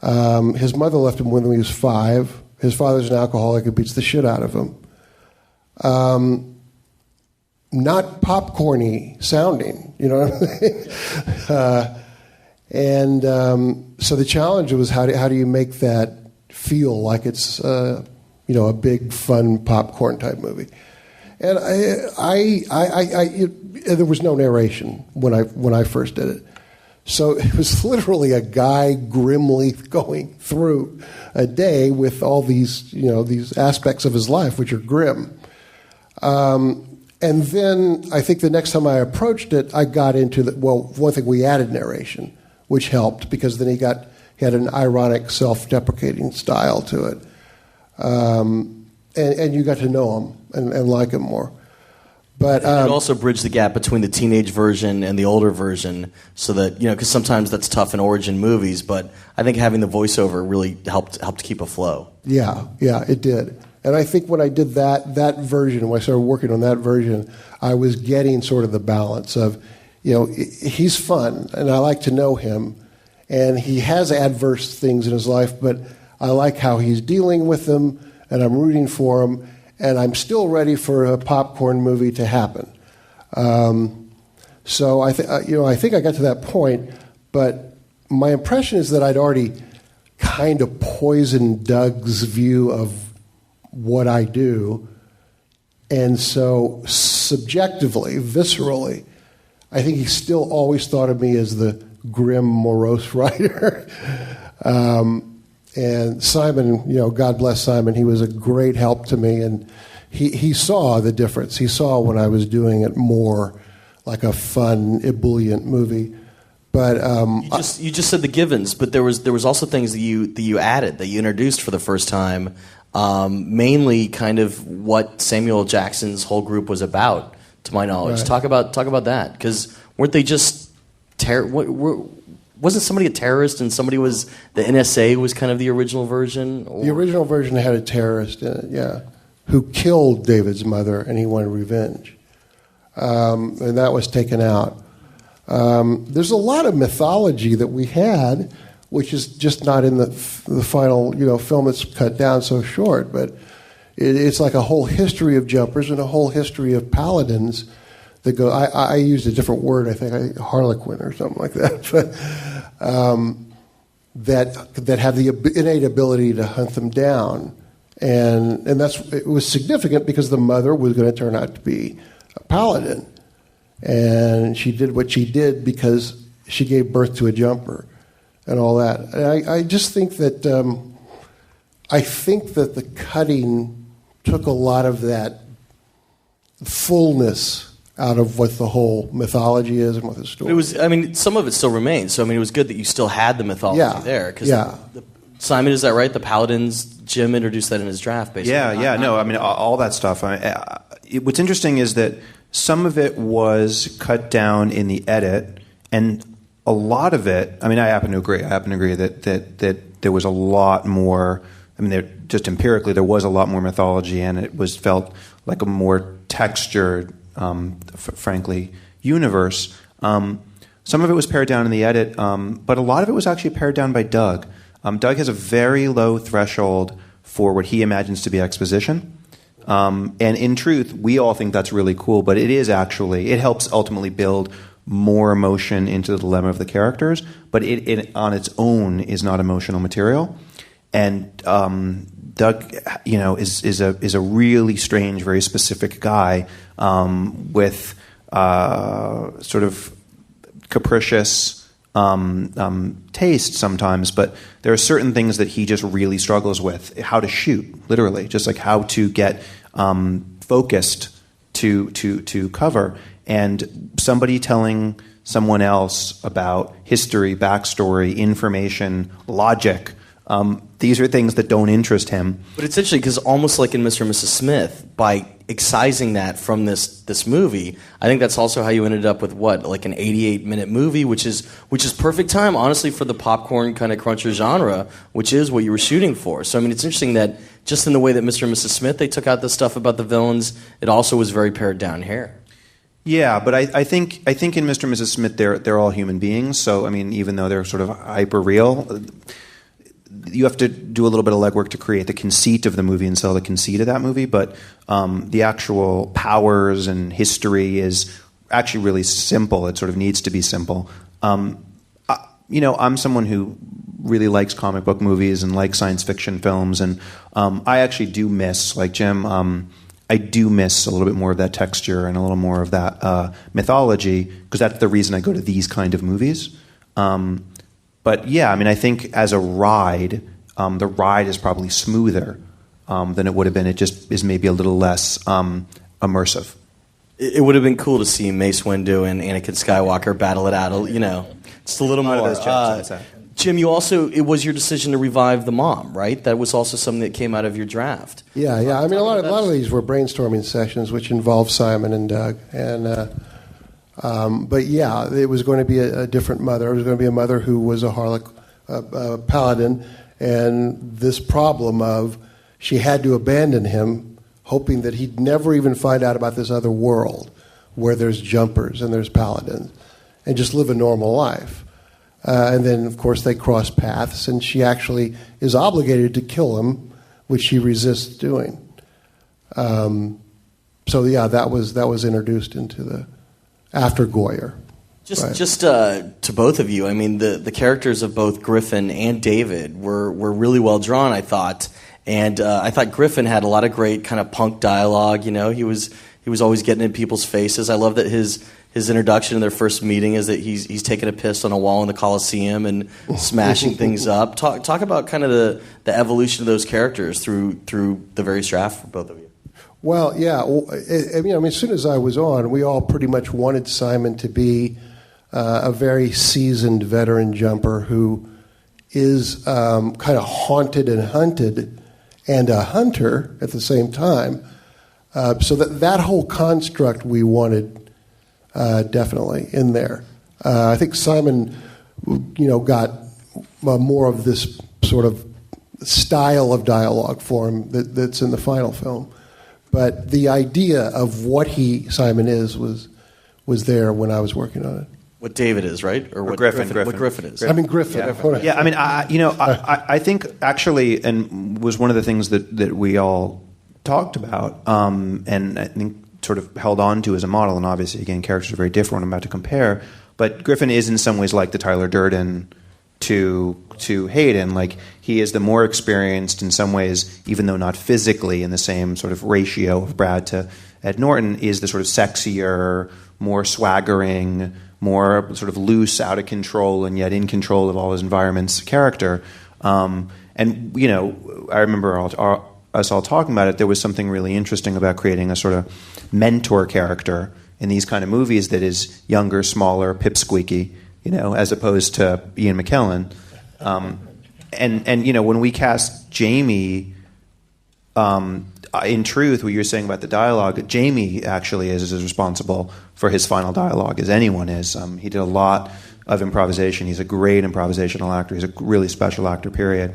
S2: His mother left him when he was 5. His father's an alcoholic who beats the shit out of him. Not popcorny sounding, you know what I mean? So the challenge was how do you make that feel like it's a big fun popcorn type movie? And there was no narration when I first did it. So it was literally a guy grimly going through a day with all these aspects of his life which are grim. And then I think the next time I approached it, I got into one thing, we added narration, which helped because then he had an ironic, self-deprecating style to it. And you got to know him and like him more. But
S4: it also bridged the gap between the teenage version and the older version, so that because sometimes that's tough in origin movies. But I think having the voiceover really helped keep a flow.
S2: Yeah, it did. And I think when I did that version, when I started working on that version, I was getting sort of the balance of, he's fun and I like to know him, and he has adverse things in his life, but I like how he's dealing with them, and I'm rooting for him. And I'm still ready for a popcorn movie to happen. So I think I got to that point, but my impression is that I'd already kind of poisoned Doug's view of what I do, and so subjectively, viscerally, I think he still always thought of me as the grim, morose writer. And Simon, God bless Simon, he was a great help to me, and he saw the difference. He saw when I was doing it more like a fun, ebullient movie. But
S4: you just said the givens, but there was also things that you added, that you introduced for the first time, mainly kind of what Samuel Jackson's whole group was about, to my knowledge. Right. Talk about that, because weren't they just wasn't somebody a terrorist and somebody was the NSA was kind of the original version? Or?
S2: The original version had a terrorist in it, yeah, who killed David's mother, and he wanted revenge, and that was taken out. There's a lot of mythology that we had, which is just not in the final film that's cut down so short, but it's like a whole history of jumpers and a whole history of paladins. I used a different word, I think, Harlequin or something like that, but that have the innate ability to hunt them down, and it was significant because the mother was going to turn out to be a paladin, and she did what she did because she gave birth to a jumper, and all that. And I just think that the cutting took a lot of that fullness out of what the whole mythology is and what the story is.
S4: Some of it still remains. So, it was good that you still had the mythology there. Simon, is that right? The Paladins, Jim introduced that in his draft, basically.
S3: All that stuff. What's interesting is that some of it was cut down in the edit, and a lot of it, I happen to agree. That there was a lot more, just empirically, there was a lot more mythology, and it felt like a more textured, frankly, universe. Some of it was pared down in the edit, but a lot of it was actually pared down by Doug. Doug has a very low threshold for what he imagines to be exposition. And in truth, we all think that's really cool, but it helps ultimately build more emotion into the dilemma of the characters, but it on its own is not emotional material. And Doug, is a really strange, very specific guy with sort of capricious taste sometimes. But there are certain things that he just really struggles with: how to shoot, literally, just like how to get focused to cover. And somebody telling someone else about history, backstory, information, logic, These are things that don't interest him.
S4: But it's interesting because almost like in Mr. and Mrs. Smith, by excising that from this movie, I think that's also how you ended up with like an 88-minute movie, which is perfect time, honestly, for the popcorn kind of cruncher genre, which is what you were shooting for. So I mean, it's interesting that just in the way that Mr. and Mrs. Smith, they took out the stuff about the villains, it also was very pared down here.
S3: Yeah, but I think in Mr. and Mrs. Smith they're all human beings. So I mean, even though they're sort of hyper real, you have to do a little bit of legwork to create the conceit of the movie and sell the conceit of that movie. But the actual powers and history is actually really simple. It sort of needs to be simple. I'm someone who really likes comic book movies and likes science fiction films, and I actually do miss, like Jim. I do miss a little bit more of that texture and a little more of that mythology, because that's the reason I go to these kind of movies. But yeah, I mean, I think as a ride, the ride is probably smoother than it would have been. It just is maybe a little less immersive.
S4: It would have been cool to see Mace Windu and Anakin Skywalker battle it out, just a little more. Jim, it was your decision to revive the mom, right? That was also something that came out of your draft.
S2: Yeah. I mean, a lot of these were brainstorming sessions, which involved Simon and Doug. But yeah, it was going to be a different mother. It was going to be a mother who was a Harlech paladin, and this problem of she had to abandon him, hoping that he'd never even find out about this other world where there's jumpers and there's paladins, and just live a normal life. And then, of course, they cross paths, and she actually is obligated to kill him, which she resists doing. So yeah, that was introduced into the after Goyer.
S4: Just to both of you, I mean, the characters of both Griffin and David were really well drawn, I thought, and I thought Griffin had a lot of great kind of punk dialogue. He was always getting in people's faces. I love that his introduction in their first meeting is that he's taking a piss on a wall in the Coliseum and smashing things up. Talk about kind of the evolution of those characters through the various drafts for both of you.
S2: Well, yeah. I mean, as soon as I was on, we all pretty much wanted Simon to be a very seasoned veteran jumper who is kind of haunted and hunted and a hunter at the same time. So that whole construct we wanted definitely in there. I think Simon, got more of this sort of style of dialogue for him that's in the final film. But the idea of what Simon is was there when I was working on it.
S4: What David is, right? Or what
S3: Griffin.
S4: What Griffin is.
S2: I mean, Griffin.
S3: Yeah, I mean, I think actually, and was one of the things that we all talked about, and I think sort of held on to as a model, and obviously, again, characters are very different. I'm about to compare, but Griffin is in some ways like the Tyler Durden to Hayden. Like, he is the more experienced in some ways, even though not physically in the same sort of ratio of Brad to Ed Norton, is the sort of sexier, more swaggering, more sort of loose, out of control, and yet in control of all his environments character. And, I remember us all talking about it. There was something really interesting about creating a sort of mentor character in these kind of movies that is younger, smaller, pipsqueaky, as opposed to Ian McKellen. And when we cast Jamie, in truth, what you're saying about the dialogue, Jamie actually is as responsible for his final dialogue as anyone is. He did a lot of improvisation. He's a great improvisational actor. He's a really special actor, period.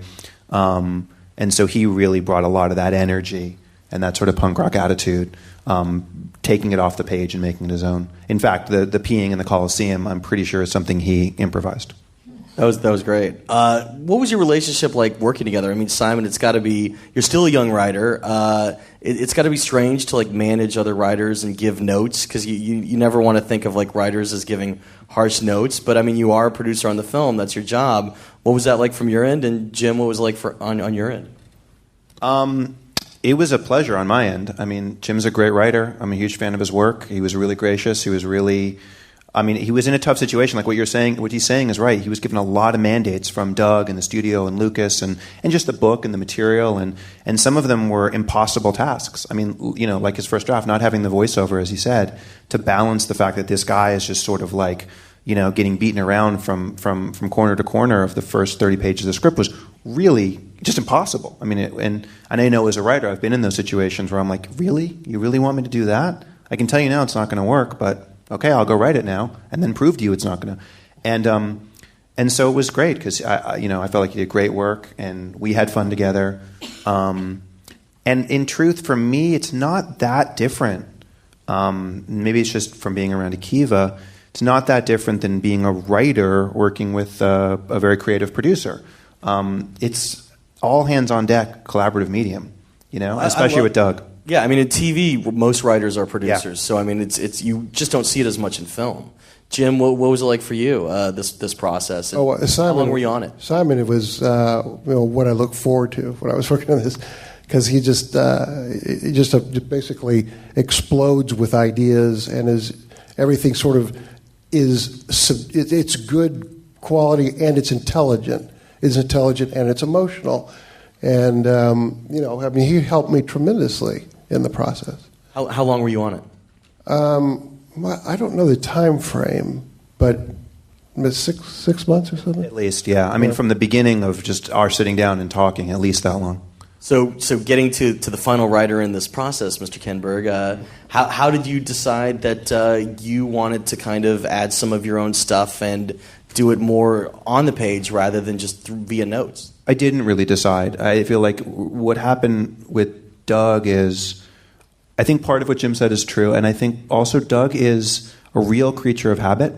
S3: And so he really brought a lot of that energy and that sort of punk rock attitude, taking it off the page and making it his own. In fact, the peeing in the Coliseum, I'm pretty sure, is something he improvised.
S4: That was great. What was your relationship like working together? I mean, Simon, it's got to be, you're still a young writer. It's got to be strange to manage other writers and give notes, because you never want to think of writers as giving harsh notes. But I mean, you are a producer on the film. That's your job. What was that like from your end? And Jim, what was it like on your end?
S3: It was a pleasure on my end. I mean, Jim's a great writer. I'm a huge fan of his work. He was really gracious. He was really... he was in a tough situation. Like what you're saying, what he's saying is right. He was given a lot of mandates from Doug and the studio and Lucas and just the book and the material, and some of them were impossible tasks. I mean, like his first draft, not having the voiceover, as he said, to balance the fact that this guy is just sort of getting beaten around from corner to corner of the first 30 pages of the script was really just impossible. I mean, and I know as a writer, I've been in those situations where I'm like, really? You really want me to do that? I can tell you now it's not going to work, but okay, I'll go write it now and then prove to you it's not going to. And so it was great because I felt like he did great work and we had fun together. And in truth, for me, it's not that different. Maybe it's just from being around Akiva. It's not that different than being a writer working with a very creative producer. It's all hands on deck, collaborative medium, especially with Doug.
S4: Yeah, I mean, in TV, most writers are producers, so I mean, it's you just don't see it as much in film. Jim, what was it like for you, this process?
S2: Simon,
S4: how long were you on it?
S2: Simon, it was what I look forward to when I was working on this, because he just basically explodes with ideas, and everything sort of it's good quality and it's intelligent. It's intelligent and it's emotional, and he helped me tremendously in the process.
S4: How long were you on it?
S2: I don't know the time frame, but 6 months or something.
S3: At least, yeah. I mean, from the beginning of just our sitting down and talking, at least that long.
S4: So getting to the final writer in this process, Mr. Kinberg, how did you decide that you wanted to kind of add some of your own stuff and do it more on the page rather than just via notes?
S3: I didn't really decide. I feel like what happened with Doug is, I think part of what Jim said is true, and I think also Doug is a real creature of habit,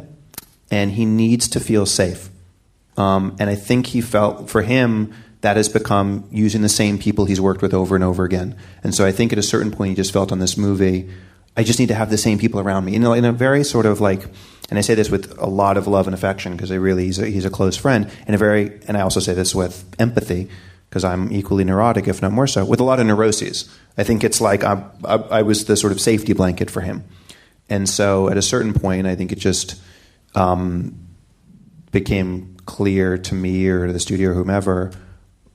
S3: and he needs to feel safe. And I think he felt, for him, that has become using the same people he's worked with over and over again. And so I think at a certain point he just felt on this movie, I just need to have the same people around me. In a very sort of like, and I say this with a lot of love and affection because he's a close friend, and I also say this with empathy because I'm equally neurotic, if not more so, with a lot of neuroses. I think it's like I was the sort of safety blanket for him. And so at a certain point, I think it just became clear to me or to the studio or whomever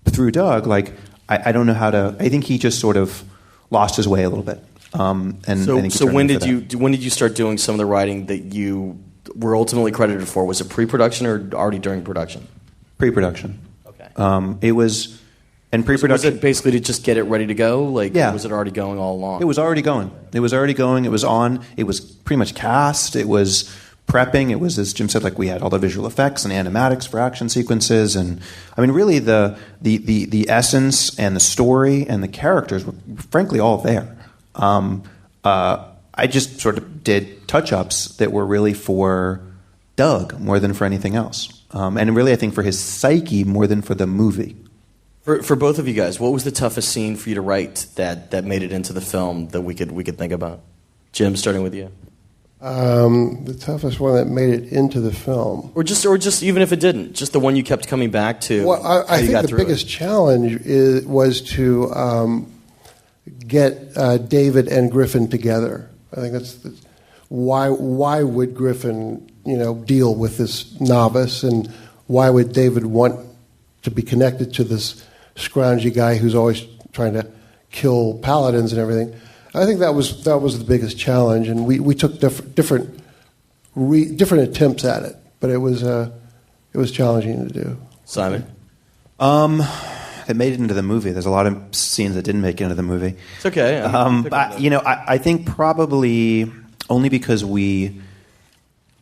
S3: through Doug, like, I don't know how to, I think he just sort of lost his way a little bit.
S4: So when did you start doing some of the writing that you were ultimately credited for? Was it pre-production or already during production?
S3: Pre-production.
S4: Okay.
S3: It was, and pre-production.
S4: Was it basically to just get it ready to go? Like,
S3: yeah.
S4: Was it already going all along?
S3: It was already going. It was on. It was pretty much cast. It was prepping. It was, as Jim said, like we had all the visual effects and animatics for action sequences, and I mean, really the essence and the story and the characters were frankly all there. I just sort of did touch-ups that were really for Doug more than for anything else, and really I think for his psyche more than for the movie.
S4: For both of you guys, what was the toughest scene for you to write that made it into the film that we could think about? Jim, starting with you.
S2: The toughest one that made it into the film,
S4: or just even if it didn't, just the one you kept coming back to.
S2: Well, I think the biggest challenge was to get David and Griffin together. I think that's why would Griffin deal with this novice, and why would David want to be connected to this scroungy guy who's always trying to kill paladins and everything? I think that was the biggest challenge, and we took different attempts at it, but it was challenging to do.
S4: Simon,
S3: it made it into the movie. There's a lot of scenes that didn't make it into the movie.
S4: It's okay.
S3: I think probably only because we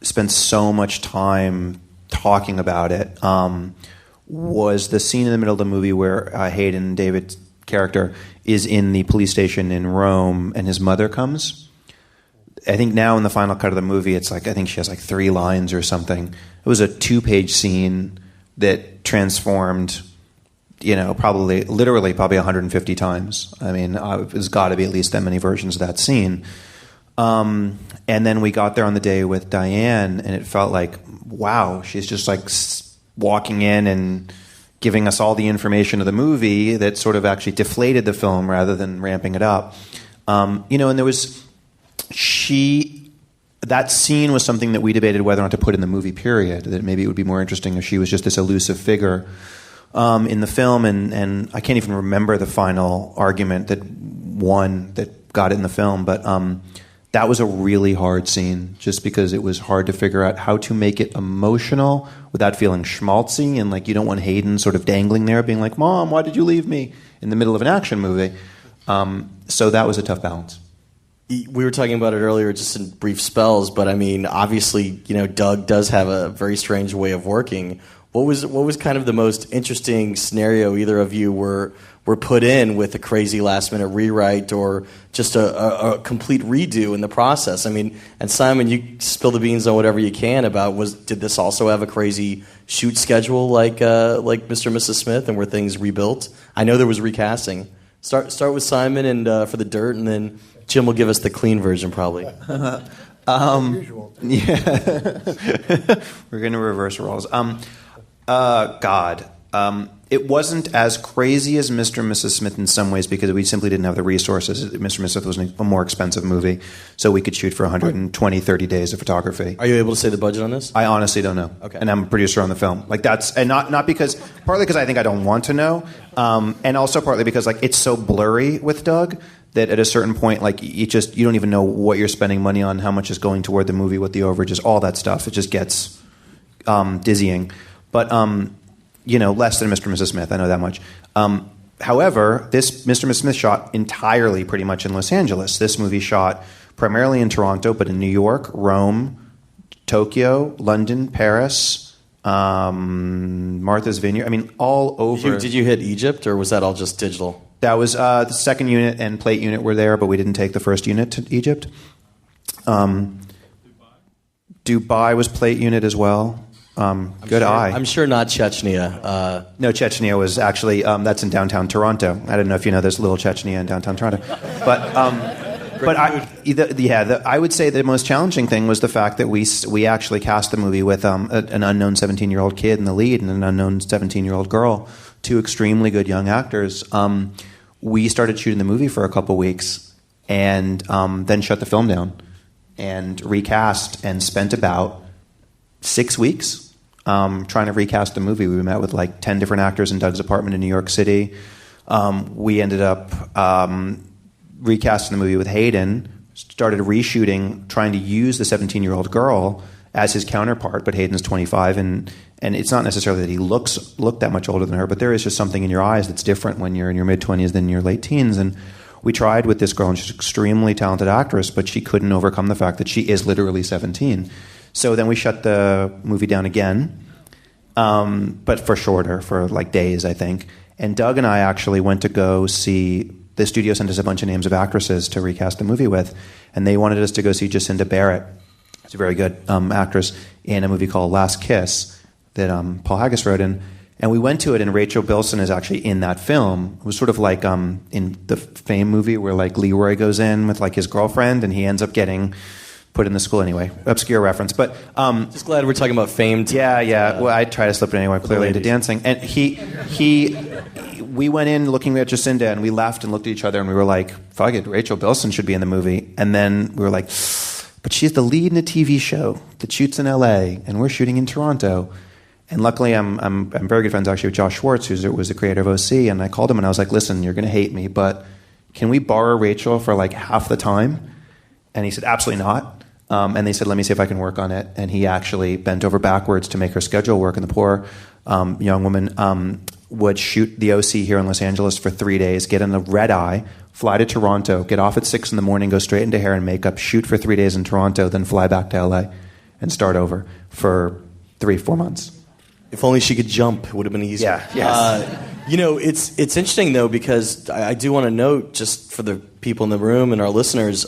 S3: spent so much time talking about it. Was the scene in the middle of the movie where Hayden, David's character, is in the police station in Rome and his mother comes. I think now in the final cut of the movie, it's like, I think she has like 3 lines or something. It was a 2-page scene that transformed, probably 150 times. I mean, there's got to be at least that many versions of that scene. And then we got there on the day with Diane, and it felt like, wow, she's just like walking in and giving us all the information of the movie that sort of actually deflated the film rather than ramping it up. And there was that scene was something that we debated whether or not to put in the movie, period, that maybe it would be more interesting if she was just this elusive figure in the film, and I can't even remember the final argument that got it in the film, but that was a really hard scene, just because it was hard to figure out how to make it emotional without feeling schmaltzy, and like you don't want Hayden sort of dangling there being like, Mom, why did you leave me, in the middle of an action movie. So that was a tough balance.
S4: We were talking about it earlier just in brief spells, but I mean, obviously, Doug does have a very strange way of working. What was kind of the most interesting scenario either of you were put in with a crazy last-minute rewrite or just a complete redo in the process? I mean, and Simon, you spill the beans on whatever you can about, did this also have a crazy shoot schedule like Mr. and Mrs. Smith, and were things rebuilt? I know there was recasting. Start with Simon and for the dirt, and then Jim will give us the clean version probably.
S2: Usual.
S3: Yeah. We're going to reverse roles. It wasn't as crazy as Mr. and Mrs. Smith in some ways because we simply didn't have the resources. Mr. and Mrs. Smith was a more expensive movie, so we could shoot for 120, 30 days of photography.
S4: Are you able to say the budget on this?
S3: I honestly don't know.
S4: Okay.
S3: And I'm a producer on the film. Not because, partly because I think I don't want to know, and also partly because it's so blurry with Doug that at a certain point, you don't even know what you're spending money on, how much is going toward the movie, what the overage is, all that stuff. It just gets dizzying. But less than Mr. and Mrs. Smith, I know that much. However, this Mr. and Mrs. Smith shot entirely pretty much in Los Angeles. This movie shot primarily in Toronto, but in New York, Rome, Tokyo, London, Paris, Martha's Vineyard. I mean, all over.
S4: Did you hit Egypt, or was that all just digital?
S3: That was the second unit and plate unit were there, but we didn't take the first unit to Egypt. Dubai was plate unit as well. Good eye.
S4: I'm sure not Chechnya.
S3: No, Chechnya was actually that's in downtown Toronto. I don't know if you know there's a little Chechnya in downtown Toronto, but I would say the most challenging thing was the fact that we actually cast the movie with an unknown 17-year-old kid in the lead and an unknown 17-year-old girl, two extremely good young actors. We started shooting the movie for a couple weeks and then shut the film down and recast and spent about 6 weeks trying to recast the movie. We met with 10 different actors in Doug's apartment in New York City. We ended up recasting the movie with Hayden, started reshooting, trying to use the 17-year-old girl as his counterpart, but Hayden's 25, and it's not necessarily that he looked that much older than her, but there is just something in your eyes that's different when you're in your mid-20s than in your late teens. And we tried with this girl, and she's an extremely talented actress, but she couldn't overcome the fact that she is literally 17. So then we shut the movie down again, but for days, I think. And Doug and I actually went to go see, the studio sent us a bunch of names of actresses to recast the movie with, and they wanted us to go see Jacinda Barrett. She's a very good actress in a movie called Last Kiss that Paul Haggis wrote in. And we went to it, and Rachel Bilson is actually in that film. It was sort of like in the Fame movie where Leroy goes in with his girlfriend, and he ends up getting put in the school anyway. Obscure reference, but
S4: just glad we're talking about Fame.
S3: Yeah. Well, I try to slip it anyway, clearly into dancing. And we went in looking at Jacinda, and we laughed and looked at each other, and we were like, "Fuck it, Rachel Bilson should be in the movie." And then we were like, "But she's the lead in a TV show that shoots in L.A. and we're shooting in Toronto." And luckily, I'm very good friends actually with Josh Schwartz, who was the creator of OC. And I called him and I was like, "Listen, you're going to hate me, but can we borrow Rachel for half the time?" And he said, "Absolutely not." And they said, "Let me see if I can work on it." And he actually bent over backwards to make her schedule work. And the poor young woman would shoot the OC here in Los Angeles for 3 days, get in a red eye, fly to Toronto, get off at 6 a.m, go straight into hair and makeup, shoot for 3 days in Toronto, then fly back to LA and start over for 3-4 months.
S4: If only she could jump, it would have been easier.
S3: Yeah, yes.
S4: It's interesting, though, because I do want to note, just for the people in the room and our listeners,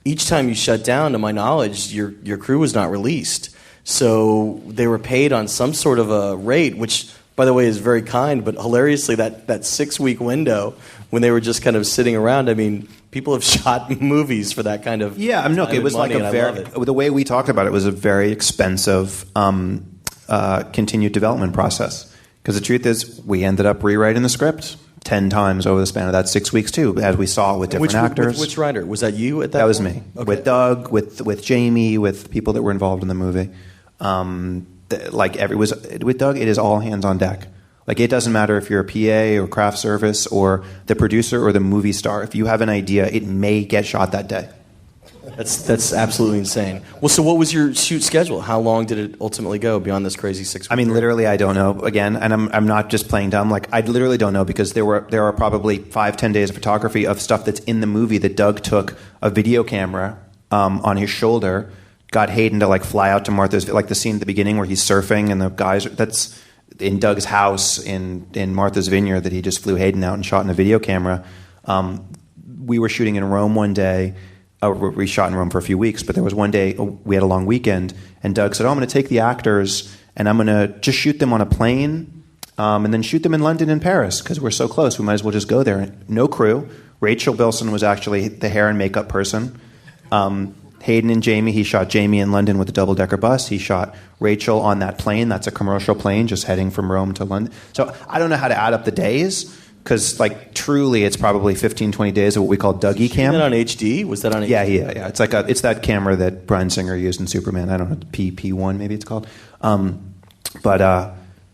S4: each time you shut down, to my knowledge, your crew was not released. So they were paid on some sort of a rate, which, by the way, is very kind, but hilariously, that 6-week window when they were just kind of sitting around, I mean, people have shot movies for that kind of
S3: Yeah, look, it was
S4: money,
S3: like the way we talked about it was a very expensive continued development process. Because the truth is, we ended up rewriting the script 10 times over the span of that 6 weeks too, as we saw with different actors.
S4: Which writer? Was that you at that
S3: That was
S4: point?
S3: me.
S4: Okay.
S3: With Doug, with Jamie, with people that were involved in the movie. With Doug, it is all hands on deck. It doesn't matter if you're a PA or craft service or the producer or the movie star. If you have an idea, it may get shot that day.
S4: That's absolutely insane. Well, so what was your shoot schedule? How long did it ultimately go beyond this crazy 6 weeks?
S3: I mean, literally, I don't know. Again, and I'm not just playing dumb. Like, I literally don't know because there are probably 5-10 days of photography of stuff that's in the movie that Doug took a video camera on his shoulder, got Hayden to like fly out to Martha's, like the scene at the beginning where he's surfing and the guys. That's in Doug's house in Martha's Vineyard that he just flew Hayden out and shot in a video camera. We were shooting in Rome one day. We shot in Rome for a few weeks, but there was one day we had a long weekend, and Doug said, I'm going to take the actors and I'm going to just shoot them on a plane and then shoot them in London and Paris because we're so close. We might as well just go there. No crew. Rachel Bilson was actually the hair and makeup person. Hayden and Jamie, he shot Jamie in London with a double-decker bus. He shot Rachel on that plane. That's a commercial plane just heading from Rome to London. So I don't know how to add up the days. Because, like, truly, it's probably 15, 20 days of what we call Dougie cam.
S4: Was that on HD? Was that on HD?
S3: Yeah. It's that camera that Bryan Singer used in Superman. I don't know, PP1 maybe it's called.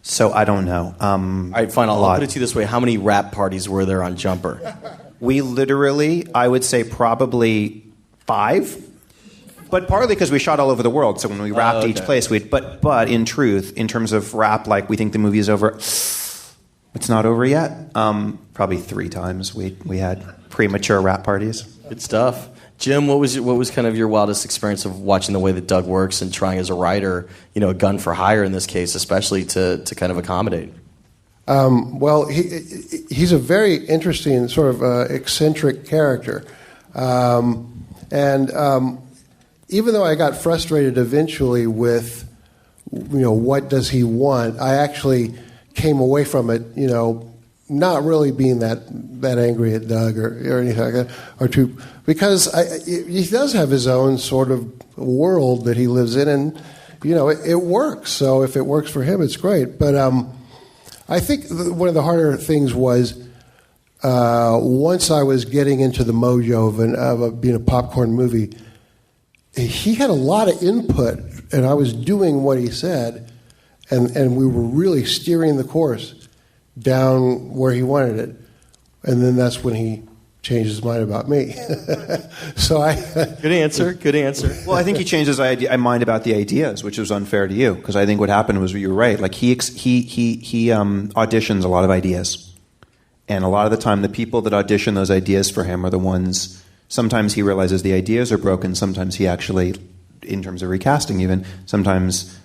S3: So I don't know.
S4: All right, fine. I'll put it to you this way. How many rap parties were there on Jumper?
S3: We literally, I would say probably 5. But partly because we shot all over the world. So when we wrapped each place, but in truth, in terms of rap, like, we think the movie is over... It's not over yet. Probably 3 times we had premature rap parties.
S4: Good stuff. Jim, what was kind of your wildest experience of watching the way that Doug works and trying as a writer, a gun for hire in this case, especially to kind of accommodate?
S2: Well, he's a very interesting sort of eccentric character. And even though I got frustrated eventually with, what does he want, I actually came away from it, not really being that angry at Doug or anything like that, because he does have his own sort of world that he lives in, and it works. So if it works for him, it's great. But I think one of the harder things was once I was getting into the mojo of being a popcorn movie, he had a lot of input, and I was doing what he said. And we were really steering the course down where he wanted it. And then that's when he changed his mind about me.
S4: Good answer.
S3: Well, I think he changed his mind about the ideas, which was unfair to you. Because I think what happened was you were right. Like, he auditions a lot of ideas. And a lot of the time, the people that audition those ideas for him are the ones... Sometimes he realizes the ideas are broken. Sometimes he actually, in terms of recasting even, sometimes...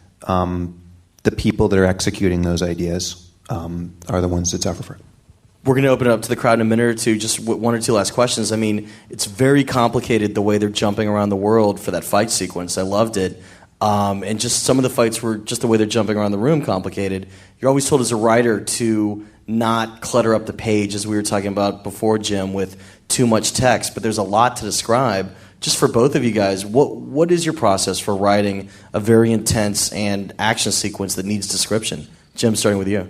S3: the people that are executing those ideas are the ones that suffer for it.
S4: We're going to open it up to the crowd in a minute or two. Just 1 or 2 last questions. I mean, it's very complicated the way they're jumping around the world for that fight sequence. I loved it. And just some of the fights were just the way they're jumping around the room complicated. You're always told as a writer to not clutter up the page, as we were talking about before, Jim, with too much text. But there's a lot to describe. Just for both of you guys, what is your process for writing a very intense and action sequence that needs description? Jim, starting with you.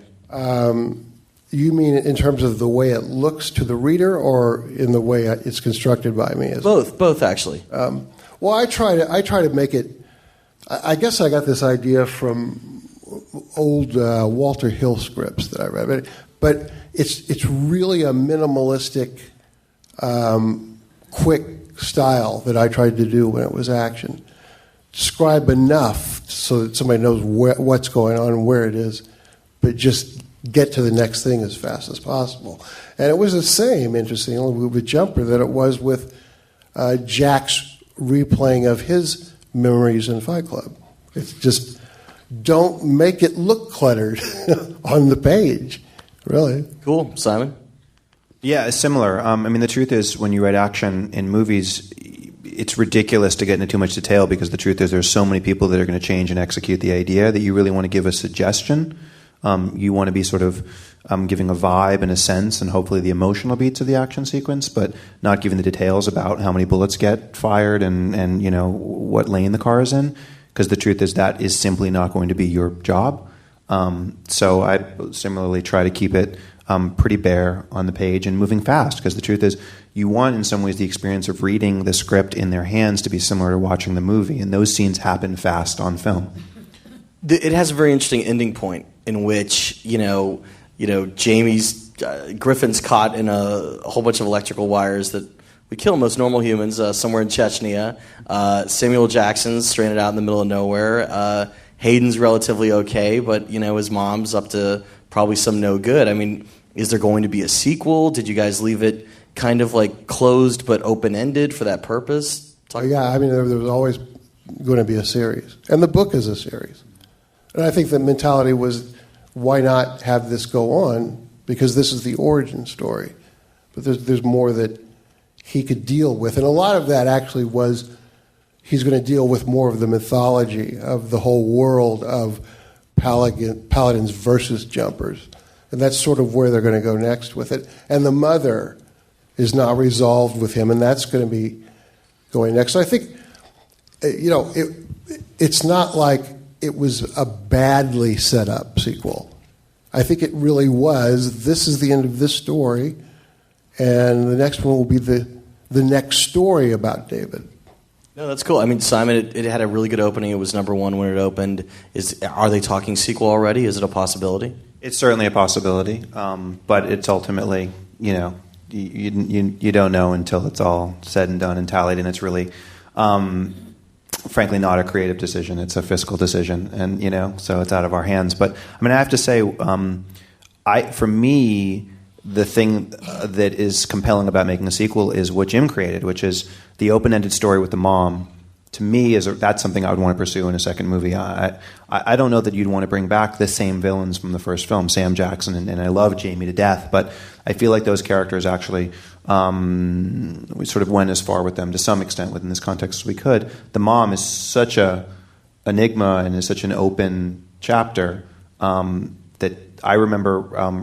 S2: You mean in terms of the way it looks to the reader, or in the way it's constructed by me?
S4: Both actually.
S2: Well, I try to make it. I guess I got this idea from old Walter Hill scripts that I read, but it's really a minimalistic, quick style that I tried to do when it was action. Describe enough so that somebody knows what's going on and where it is, but just get to the next thing as fast as possible. And it was the same, interestingly, with Jumper that it was with Jack's replaying of his memories in Fight Club. It's just, don't make it look cluttered on the page, really.
S4: Cool. Simon?
S3: Yeah, it's similar. I mean, the truth is, when you write action in movies, it's ridiculous to get into too much detail because the truth is there's so many people that are going to change and execute the idea that you really want to give a suggestion. You want to be sort of giving a vibe and a sense and hopefully the emotional beats of the action sequence, but not giving the details about how many bullets get fired and what lane the car is in, because the truth is that is simply not going to be your job. So I similarly try to keep it pretty bare on the page and moving fast, because the truth is you want in some ways the experience of reading the script in their hands to be similar to watching the movie, and those scenes happen fast on film.
S4: It has a very interesting ending point in which Jamie's Griffin's caught in a whole bunch of electrical wires that we kill most normal humans somewhere in Chechnya. Samuel Jackson's stranded out in the middle of nowhere. Hayden's relatively okay, but his mom's up to probably some no good. I mean, is there going to be a sequel? Did you guys leave it kind of like closed but open-ended for that purpose?
S2: Yeah, I mean, there was always going to be a series. And the book is a series. And I think the mentality was, why not have this go on? Because this is the origin story. But there's more that he could deal with. And a lot of that actually was, he's going to deal with more of the mythology of the whole world of paladins versus jumpers. And that's sort of where they're going to go next with it. And the mother is not resolved with him, and that's going to be going next. So I think, it's not like it was a badly set up sequel. I think it really was, this is the end of this story, and the next one will be the next story about David.
S4: No, that's cool. I mean, Simon, it had a really good opening. It was number one when it opened. Are they talking sequel already? Is it a possibility?
S3: It's certainly a possibility, but it's ultimately, you don't know until it's all said and done and tallied, and it's really, frankly, not a creative decision. It's a fiscal decision, and so it's out of our hands. But I mean, I have to say, for me, the thing that is compelling about making a sequel is what Jim created, which is the open-ended story with the mom. To me, that's something I would want to pursue in a second movie. I don't know that you'd want to bring back the same villains from the first film, Sam Jackson, and I love Jamie to death, but I feel like those characters actually, we sort of went as far with them to some extent within this context as we could. The mom is such a enigma and is such an open chapter that I remember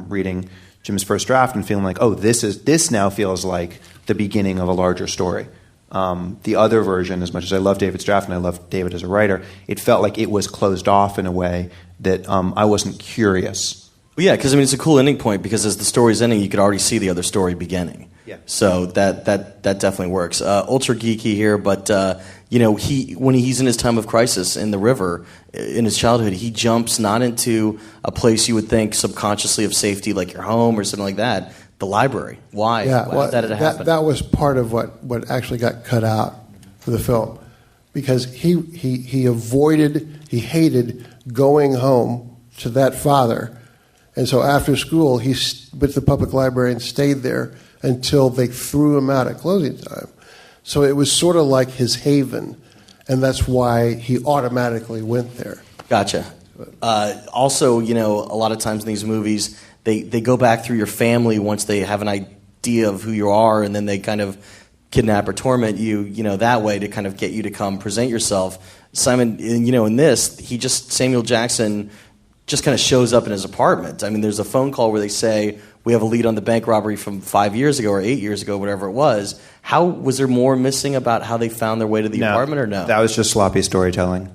S3: reading Jim's first draft and feeling like, this now feels like the beginning of a larger story. The other version, as much as I love David's draft and I love David as a writer, it felt like it was closed off in a way that I wasn't curious.
S4: Well, yeah, because it's a cool ending point, because as the story's ending, you could already see the other story beginning.
S3: Yeah.
S4: So that definitely works. Ultra geeky here, but when he's in his time of crisis in the river in his childhood, he jumps not into a place you would think subconsciously of safety, like your home or something like that. The library. Why?
S2: Yeah,
S4: Why did that happen?
S2: That was part of what actually got cut out for the film, because he hated going home to that father, and so after school he went to the public library and stayed there until they threw him out at closing time. So it was sort of like his haven, and that's why he automatically went there.
S4: Gotcha. Also, a lot of times in these movies, they go back through your family once they have an idea of who you are, and then they kind of kidnap or torment you, that way to kind of get you to come present yourself. Simon, in this, Samuel Jackson just kind of shows up in his apartment. I mean, there's a phone call where they say, we have a lead on the bank robbery from 5 years ago or 8 years ago, whatever it was. Was there more missing about how they found their way to the apartment, or no?
S3: That was just sloppy storytelling.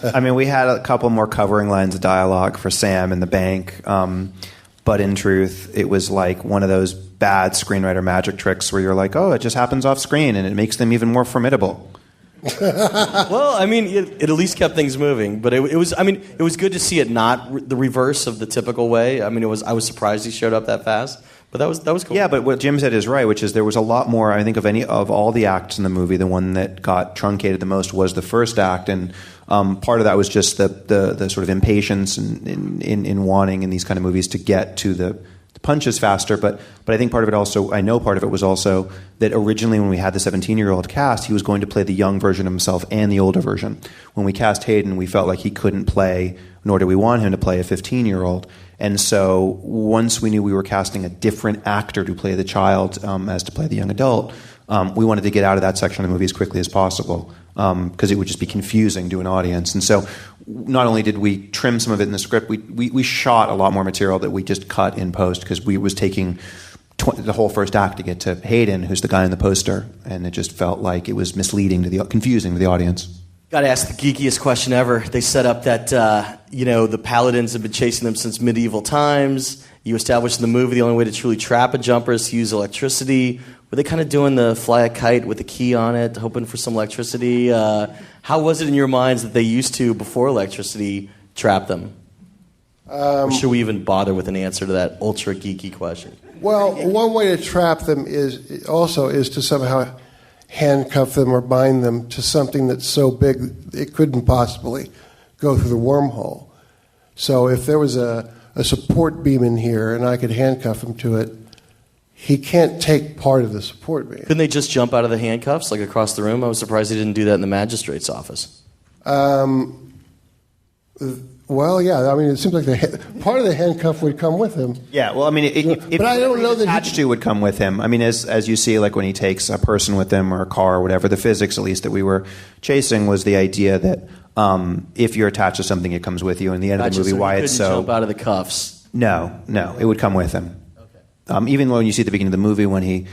S3: I mean, we had a couple more covering lines of dialogue for Sam in the bank, but in truth, it was like one of those bad screenwriter magic tricks where you're like, it just happens off screen, and it makes them even more formidable.
S4: Well, I mean, it at least kept things moving, but it was good to see it not the reverse of the typical way. I mean, I was surprised he showed up that fast. But that was cool.
S3: Yeah, but what Jim said is right, which is there was a lot more. I think of all the acts in the movie, the one that got truncated the most was the first act, and part of that was just the sort of impatience in wanting in these kind of movies to get to the punches faster. But I think part of it also, I know part of it was also that originally when we had the 17-year-old cast, he was going to play the young version of himself and the older version. When we cast Hayden, we felt like he couldn't play, nor did we want him to play a 15-year-old. And so once we knew we were casting a different actor to play the child as to play the young adult, we wanted to get out of that section of the movie as quickly as possible because it would just be confusing to an audience. And so not only did we trim some of it in the script, we shot a lot more material that we just cut in post because we was taking the whole first act to get to Hayden, who's the guy in the poster, and it just felt like it was misleading confusing to the audience.
S4: Got to ask the geekiest question ever. They set up that, the paladins have been chasing them since medieval times. You established in the movie the only way to truly trap a jumper is to use electricity. Were they kind of doing the fly a kite with a key on it, hoping for some electricity? How was it in your minds that they used to, before electricity, trap them? Or should we even bother with an answer to that ultra geeky question?
S2: Well, one way to trap them is to somehow handcuff them or bind them to something that's so big it couldn't possibly go through the wormhole. So if there was a support beam in here and I could handcuff him to it, he can't take part of the support beam.
S4: Couldn't they just jump out of the handcuffs, like across the room? I was surprised they didn't do that in the magistrate's office.
S2: Well, yeah. I mean, it seems like part of the handcuff would come with him.
S3: Yeah. Well, I mean,
S2: but I don't know that
S3: attached to would come with him. I mean, as you see, like when he takes a person with him or a car or whatever, the physics, at least that we were chasing, was the idea that if you're attached to something, it comes with you. And the end of the movie, why it's so
S4: jump out of the cuffs.
S3: No, it would come with him. Okay. Even when you see at the beginning of the movie when he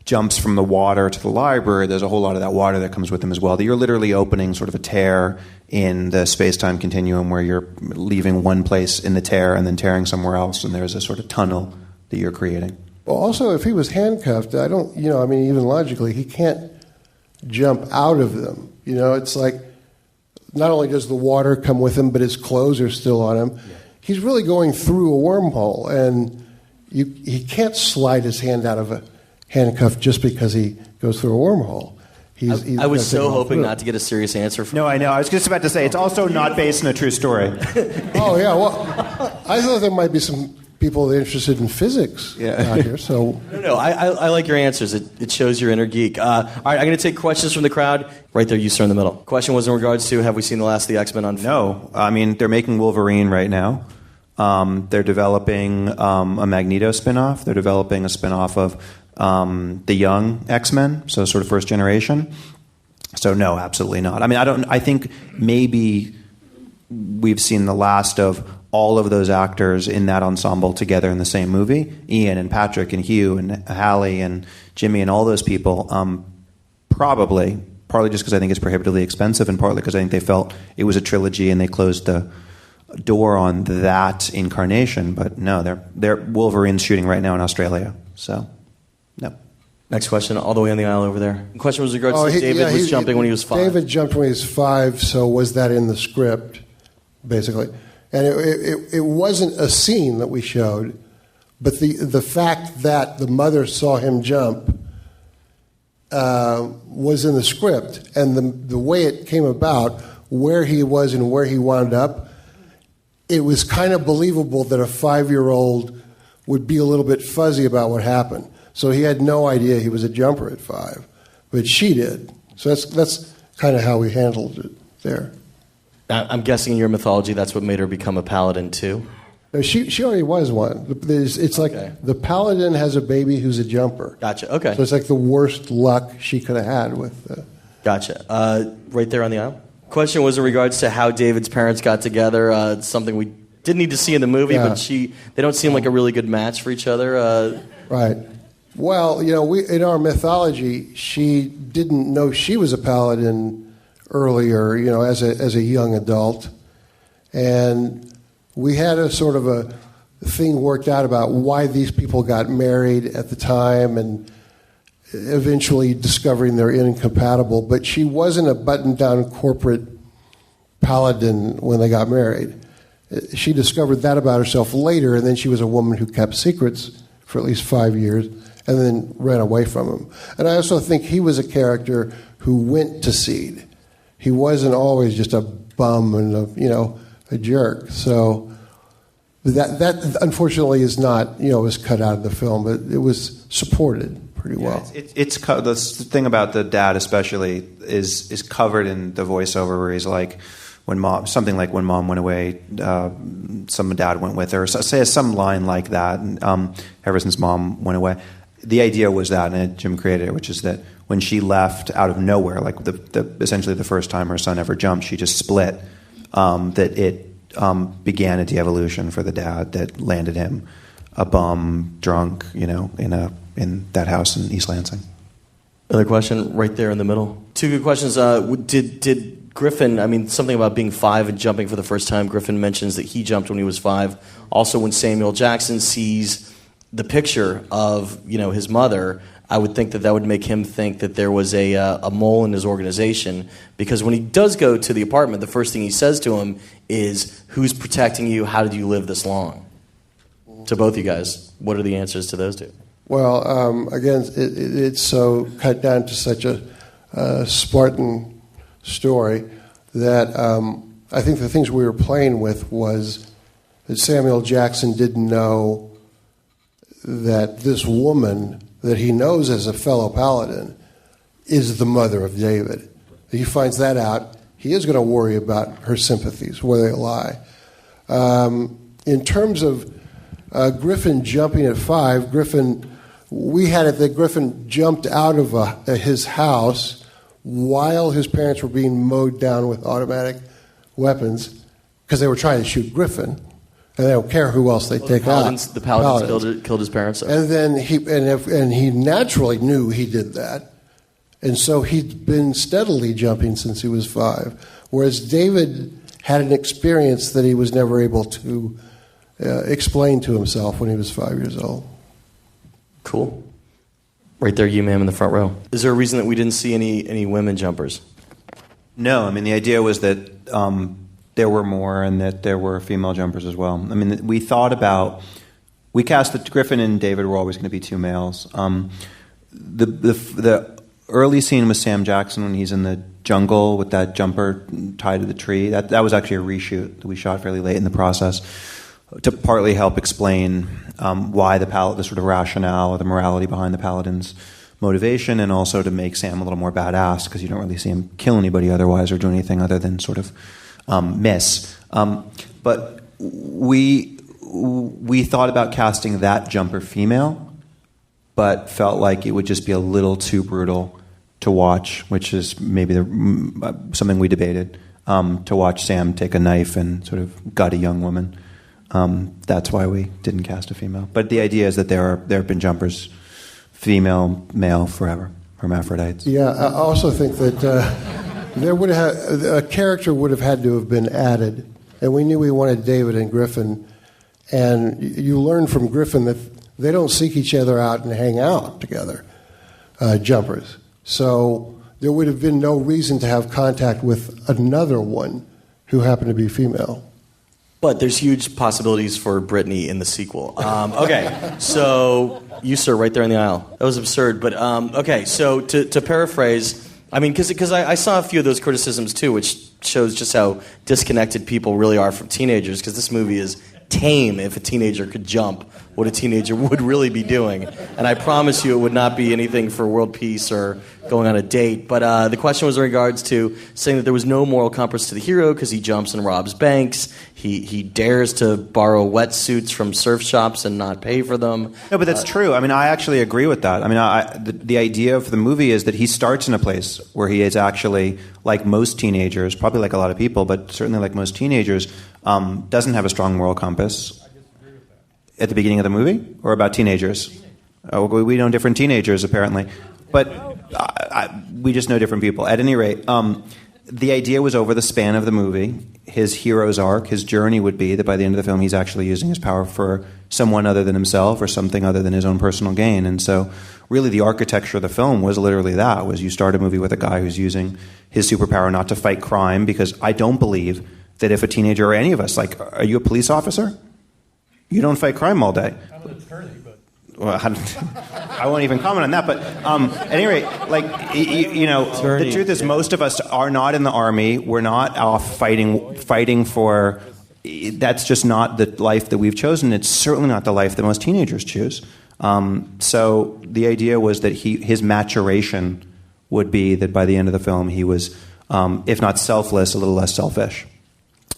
S3: jumps from the water to the library, there's a whole lot of that water that comes with him as well. That you're literally opening sort of a tear in the space-time continuum where you're leaving one place in the tear and then tearing somewhere else, and there's a sort of tunnel that you're creating.
S2: Well, also, if he was handcuffed, even logically, he can't jump out of them. It's like not only does the water come with him, but his clothes are still on him. Yeah. He's really going through a wormhole, and he can't slide his hand out of a handcuff just because he goes through a wormhole.
S4: I was so hoping not to get a serious answer from
S3: No, I know. I was just about to say, it's also not based on a true story.
S2: Oh, yeah. Well, I thought there might be some people interested in physics out here. So
S4: No, I like your answers. It shows your inner geek. All right, I'm going to take questions from the crowd. Right there, you sir in the middle. Question was in regards to, have we seen the last of the X-Men on film?
S3: No. I mean, they're making Wolverine right now. They're developing a Magneto spinoff. They're developing a spinoff of the young X-Men, so sort of first generation. So no, absolutely not. I mean, I think maybe we've seen the last of all of those actors in that ensemble together in the same movie. Ian and Patrick and Hugh and Hallie and Jimmy and all those people. Partly just because I think it's prohibitively expensive, and partly because I think they felt it was a trilogy and they closed the door on that incarnation. But no, they're Wolverine's shooting right now in Australia. So. No.
S4: Next question, all the way on the aisle over there. The question was in regards to David was jumping when he was 5.
S2: David jumped when he was 5, so was that in the script, basically? And it wasn't a scene that we showed, but the fact that the mother saw him jump was in the script. And the way it came about, where he was and where he wound up, it was kind of believable that a 5-year-old would be a little bit fuzzy about what happened. So he had no idea he was a jumper at 5, but she did. So that's kind of how we handled it there.
S4: I'm guessing in your mythology that's what made her become a paladin too?
S2: No, she already was one. It's like the paladin has a baby who's a jumper.
S4: Gotcha, okay.
S2: So it's like the worst luck she could have had with...
S4: Gotcha. Right there on the aisle. Question was in regards to how David's parents got together. It's something we didn't need to see in the movie, but they don't seem like a really good match for each other.
S2: Right. Well, in our mythology, she didn't know she was a paladin earlier, as a young adult, and we had a sort of a thing worked out about why these people got married at the time, and eventually discovering they're incompatible. But she wasn't a button-down corporate paladin when they got married. She discovered that about herself later, and then she was a woman who kept secrets for at least 5 years. And then ran away from him. And I also think he was a character who went to seed. He wasn't always just a bum and a jerk. So that unfortunately is not was cut out of the film, but it was supported pretty well.
S3: It's the thing about the dad especially is covered in the voiceover where he's like, when mom went away, some dad went with her. Or say some line like that. And, ever since mom went away. The idea was that, and Jim created it, which is that when she left out of nowhere, like essentially the first time her son ever jumped, she just split. That it began a de-evolution for the dad that landed him a bum, drunk, in that house in East Lansing.
S4: Another question right there in the middle. Two good questions. Did Griffin, something about being 5 and jumping for the first time, Griffin mentions that he jumped when he was 5. Also, when Samuel Jackson sees the picture of his mother, I would think that would make him think that there was a mole in his organization, because when he does go to the apartment, the first thing he says to him is, "Who's protecting you? How did you live this long?" To both you guys, what are the answers to those two?
S2: Well, again, it's so cut down to such a Spartan story that I think the things we were playing with was that Samuel Jackson didn't know that this woman that he knows as a fellow paladin is the mother of David. He finds that out. He is going to worry about her sympathies, where they lie. In terms of Griffin jumping at 5, we had it that Griffin jumped out of his house while his parents were being mowed down with automatic weapons because they were trying to shoot Griffin. And they don't care who else they take out.
S4: The Paladins killed his parents. So.
S2: And then he naturally knew he did that. And so he'd been steadily jumping since he was 5. Whereas David had an experience that he was never able to explain to himself when he was 5 years old.
S4: Cool. Right there, you, ma'am, in the front row. Is there a reason that we didn't see any women jumpers?
S3: No, I mean, the idea was that there were more and that there were female jumpers as well. I mean, we cast that Griffin and David were always going to be 2 males. The early scene with Sam Jackson when he's in the jungle with that jumper tied to the tree, that was actually a reshoot that we shot fairly late in the process to partly help explain why the sort of rationale or the morality behind the Paladin's motivation, and also to make Sam a little more badass, because you don't really see him kill anybody otherwise or do anything other than sort of miss. But we thought about casting that jumper female, but felt like it would just be a little too brutal to watch, which is maybe something we debated, to watch Sam take a knife and sort of gut a young woman. That's why we didn't cast a female. But the idea is that there have been jumpers, female, male, forever, hermaphrodites.
S2: Yeah, I also think that a character would have had to have been added, and we knew we wanted David and Griffin, and you learn from Griffin that they don't seek each other out and hang out together, jumpers. So there would have been no reason to have contact with another one who happened to be female.
S4: But there's huge possibilities for Brittany in the sequel. Okay, so you, sir, right there in the aisle. That was absurd, but okay. So to paraphrase, I mean, because I saw a few of those criticisms too, which shows just how disconnected people really are from teenagers. Because this movie is tame. If a teenager could jump, what a teenager would really be doing. And I promise you, it would not be anything for world peace or going on a date. But the question was in regards to saying that there was no moral compass to the hero because he jumps and robs banks. He dares to borrow wetsuits from surf shops and not pay for them.
S3: No, but that's true. I mean, I actually agree with that. I mean, the idea of the movie is that he starts in a place where he is actually, like most teenagers, probably like a lot of people, but certainly like most teenagers, doesn't have a strong moral compass. I disagree with that. At the beginning of the movie? Or about teenagers? Oh, we know different teenagers, apparently. But we just know different people. At any rate, the idea was over the span of the movie, his hero's arc, his journey would be that by the end of the film he's actually using his power for someone other than himself or something other than his own personal gain. And so really the architecture of the film was literally that, was you start a movie with a guy who's using his superpower not to fight crime, because I don't believe that if a teenager or any of us, like, are you a police officer? You don't fight crime all day.
S5: I'm an attorney, but...
S3: Well, I won't even comment on that, but at any rate, like, you know, the truth is most of us are not in the army. We're not off fighting for... That's just not the life that we've chosen. It's certainly not the life that most teenagers choose. So the idea was that his maturation would be that by the end of the film he was, if not selfless, a little less selfish.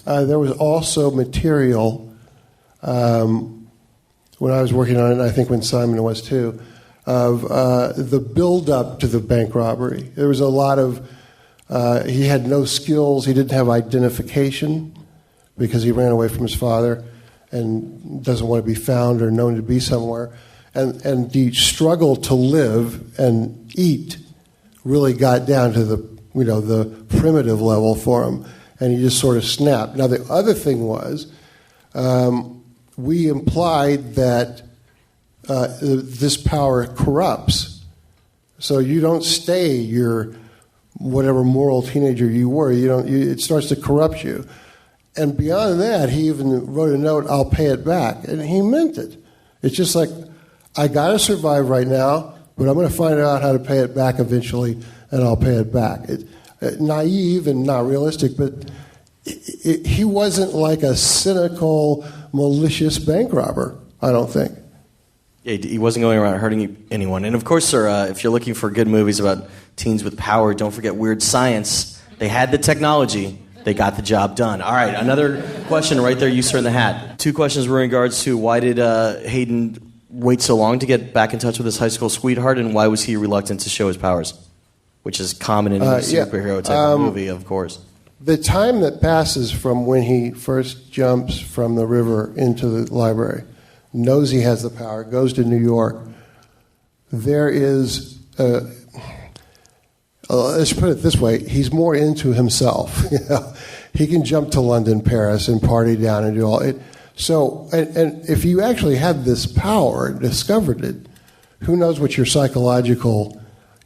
S2: There was also material... when I was working on it, and I think when Simon was too, of the build-up to the bank robbery. There was a lot of... he had no skills. He didn't have identification because he ran away from his father and doesn't want to be found or known to be somewhere. And the struggle to live and eat really got down to the primitive level for him, and he just sort of snapped. Now, the other thing was... we implied that this power corrupts. So you don't stay your whatever moral teenager you were. It starts to corrupt you. And beyond that, he even wrote a note, "I'll pay it back." And he meant it. It's just like, I got to survive right now, but I'm going to find out how to pay it back eventually, and I'll pay it back. Naive and not realistic, but he wasn't like a cynical, malicious bank robber, I don't think.
S4: Yeah, he wasn't going around hurting anyone. And of course, sir, if you're looking for good movies about teens with power, don't forget Weird Science. They had the technology. They got the job done. All right, another question right there, you sir in the hat. 2 questions were in regards to why did Hayden wait so long to get back in touch with his high school sweetheart, and why was he reluctant to show his powers? Which is common in any superhero type of movie, of course.
S2: The time that passes from when he first jumps from the river into the library, knows he has the power, goes to New York, there is... let's put it this way, he's more into himself. He can jump to London, Paris, and party down and do all it. So, and if you actually had this power, discovered it, who knows what your psychological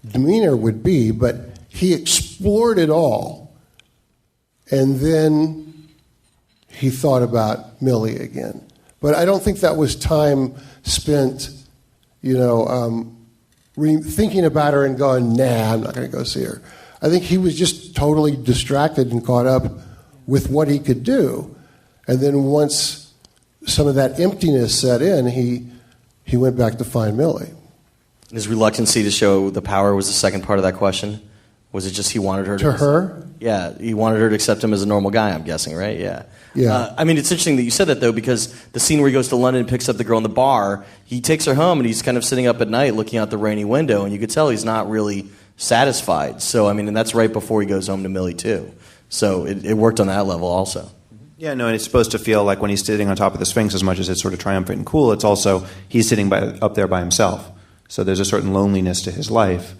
S2: demeanor would be, but he explored it all. And then he thought about Millie again. But I don't think that was time spent, thinking about her and going, nah, I'm not going to go see her. I think he was just totally distracted and caught up with what he could do. And then once some of that emptiness set in, he went back to find Millie.
S4: His reluctancy to show the power was the second part of that question? Was it just he wanted her
S2: to her?
S4: Yeah, he wanted her to accept him as a normal guy, I'm guessing, right? Yeah.
S2: Yeah.
S4: It's interesting that you said that, though, because the scene where he goes to London and picks up the girl in the bar, he takes her home and he's kind of sitting up at night looking out the rainy window, and you could tell he's not really satisfied. So, and that's right before he goes home to Millie, too. So it worked on that level also.
S3: Yeah, no, and it's supposed to feel like when he's sitting on top of the Sphinx, as much as it's sort of triumphant and cool, it's also he's sitting up there by himself. So there's a certain loneliness to his life.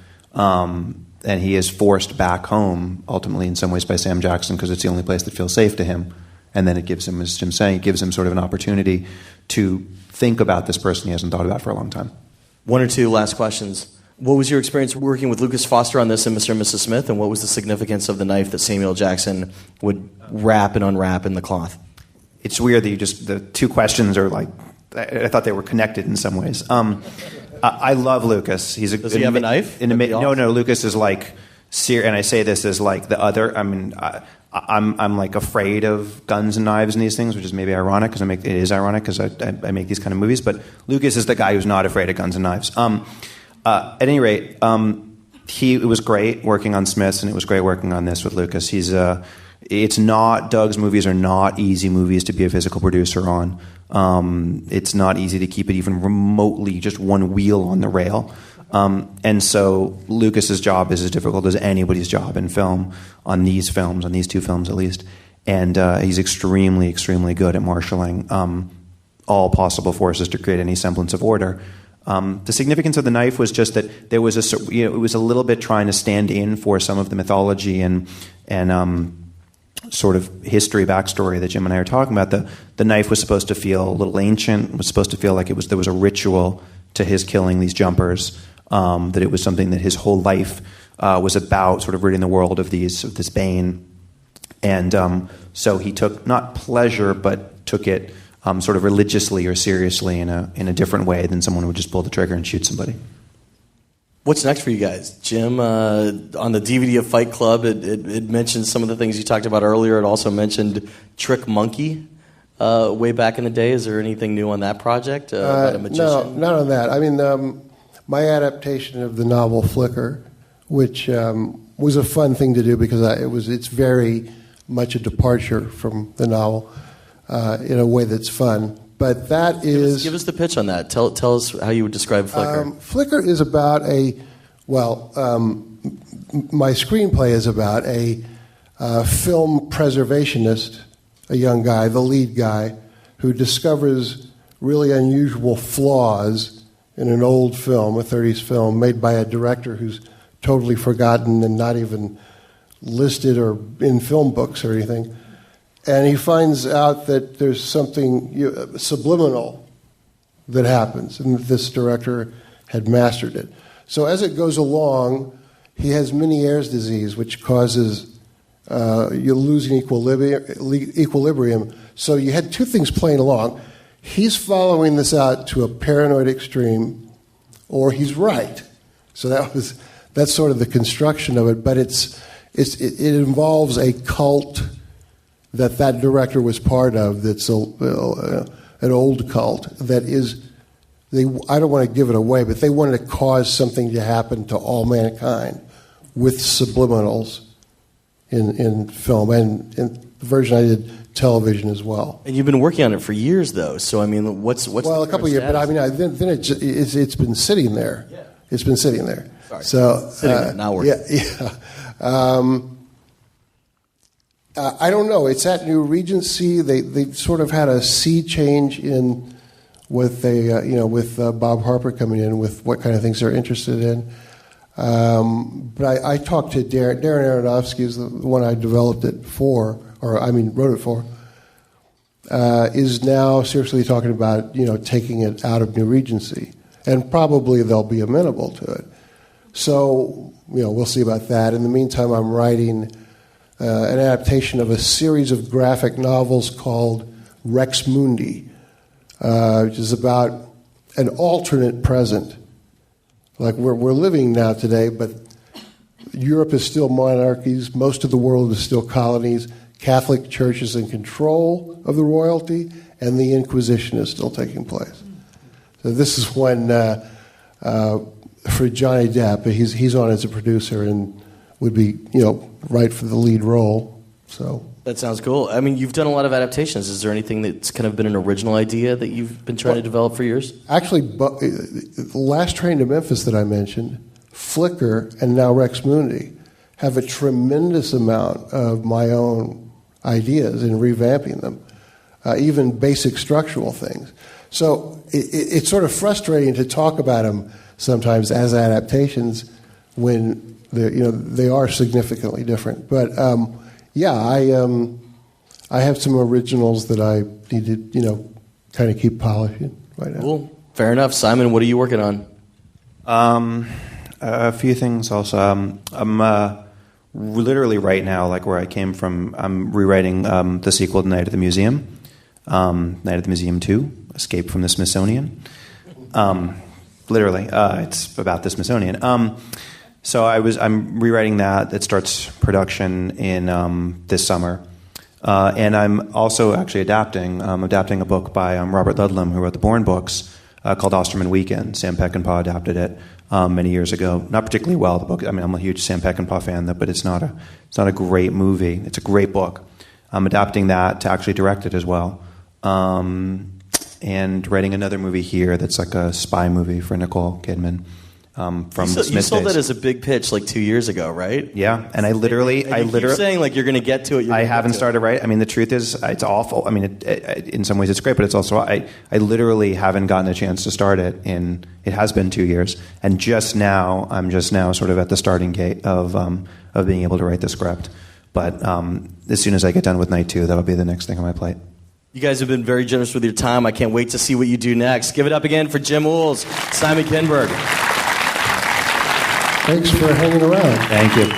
S3: And he is forced back home, ultimately, in some ways, by Sam Jackson, because it's the only place that feels safe to him. And then it gives him, as Jim's saying, it gives him sort of an opportunity to think about this person he hasn't thought about for a long time.
S4: 1 or 2 last questions. What was your experience working with Lucas Foster on this and Mr. and Mrs. Smith, and what was the significance of the knife that Samuel Jackson would wrap and unwrap in the cloth?
S3: It's weird that the 2 questions are like, I thought they were connected in some ways. I love Lucas.
S4: Does he have a knife?
S3: No. Lucas is like, and I say this as like the other. I'm like afraid of guns and knives and these things, which is maybe ironic because it is ironic because I make these kind of movies. But Lucas is the guy who's not afraid of guns and knives. At any rate, it was great working on Smiths, and it was great working on this with Lucas. Doug's movies are not easy movies to be a physical producer on. It's not easy to keep it even remotely just one wheel on the rail. And so Lucas's job is as difficult as anybody's job in film, on these 2 films at least. And he's extremely, extremely good at marshaling all possible forces to create any semblance of order. The significance of the knife was just that there was it was a little bit trying to stand in for some of the mythology and sort of history backstory that Jim and I are talking about. The knife was supposed to feel a little ancient. Was supposed to feel like there was a ritual to his killing these jumpers. That it was something that his whole life was about, sort of ridding the world of this bane. And so he took not pleasure, but took it sort of religiously or seriously in a different way than someone who would just pull the trigger and shoot somebody.
S4: What's next for you guys? Jim, on the DVD of Fight Club, it mentioned some of the things you talked about earlier. It also mentioned Trick Monkey way back in the day. Is there anything new on that project about a magician?
S2: No, not on that. My adaptation of the novel Flicker, which was a fun thing to do because it's very much a departure from the novel in a way that's fun. But that is...
S4: Give us the pitch on that. Tell us how you would describe Flicker.
S2: Flicker is about my screenplay is about a film preservationist, a young guy, the lead guy, who discovers really unusual flaws in an old film, a 30s film, made by a director who's totally forgotten and not even listed or in film books or anything. And he finds out that there's something subliminal that happens, and this director had mastered it. So as it goes along, he has Meniere's disease, which causes you're losing equilibrium. So you had two things playing along. He's following this out to a paranoid extreme, or he's right. So that's sort of the construction of it. But it involves a cult that director was part of. That's an old cult that is. I don't want to give it away, but they wanted to cause something to happen to all mankind with subliminals in film, and in the version I did, television as well.
S4: And you've been working on it for years, though. So I mean, what's
S2: well, a couple of years, but I mean, then it's been sitting there. Yeah. It's been sitting there.
S4: Sorry.
S2: So
S4: sitting there, not working.
S2: Yeah. I don't know. It's at New Regency. They sort of had a sea change in with Bob Harper coming in with what kind of things they're interested in. But I talked to Darren Aronofsky, is the one I developed it for, wrote it for, is now seriously talking about, taking it out of New Regency. And probably they'll be amenable to it. So, we'll see about that. In the meantime, I'm writing an adaptation of a series of graphic novels called Rex Mundi, which is about an alternate present. Like we're living now today, but Europe is still monarchies. Most of the world is still colonies. Catholic Church is in control of the royalty, and the Inquisition is still taking place. So this is when, for Johnny Depp, he's on as a producer and would be, right for the lead role. So
S4: that sounds cool. I mean, you've done a lot of adaptations. Is there anything that's kind of been an original idea that you've been trying to develop for years?
S2: Actually, the Last Train to Memphis that I mentioned, Flicker, and now Rex Mundi have a tremendous amount of my own ideas in revamping them, even basic structural things. So it's sort of frustrating to talk about them sometimes as adaptations when they are significantly different. But I have some originals that I need to kind of keep polishing right now.
S4: Cool, fair enough. Simon, what are you working on?
S3: A few things also. I'm literally right now, like where I came from, I'm rewriting the sequel to Night at the Museum, Night at the Museum 2. Escape from the Smithsonian. Literally, it's about the Smithsonian. So I'm rewriting that. It starts production in this summer, and I'm also actually adapting a book by Robert Ludlum, who wrote the Bourne books, called Osterman Weekend. Sam Peckinpah adapted it many years ago. Not particularly well. The book. I mean, I'm a huge Sam Peckinpah fan, but it's not a great movie. It's a great book. I'm adapting that to actually direct it as well. And writing another movie here that's like a spy movie for Nicole Kidman from the Smith days.
S4: You sold that as a big pitch like 2 years ago, right?
S3: Yeah, and I literally
S4: keep saying like you're going to get to it.
S3: I haven't started right. I mean, the truth is, it's awful. I mean, in some ways it's great, but it's also I literally haven't gotten a chance to start it. It has been 2 years, and I'm just now sort of at the starting gate of being able to write the script. But as soon as I get done with Night 2, that'll be the next thing on my plate.
S4: You guys have been very generous with your time. I can't wait to see what you do next. Give it up again for Jim Uhls, Simon Kinberg.
S2: Thanks for hanging around.
S3: Thank you.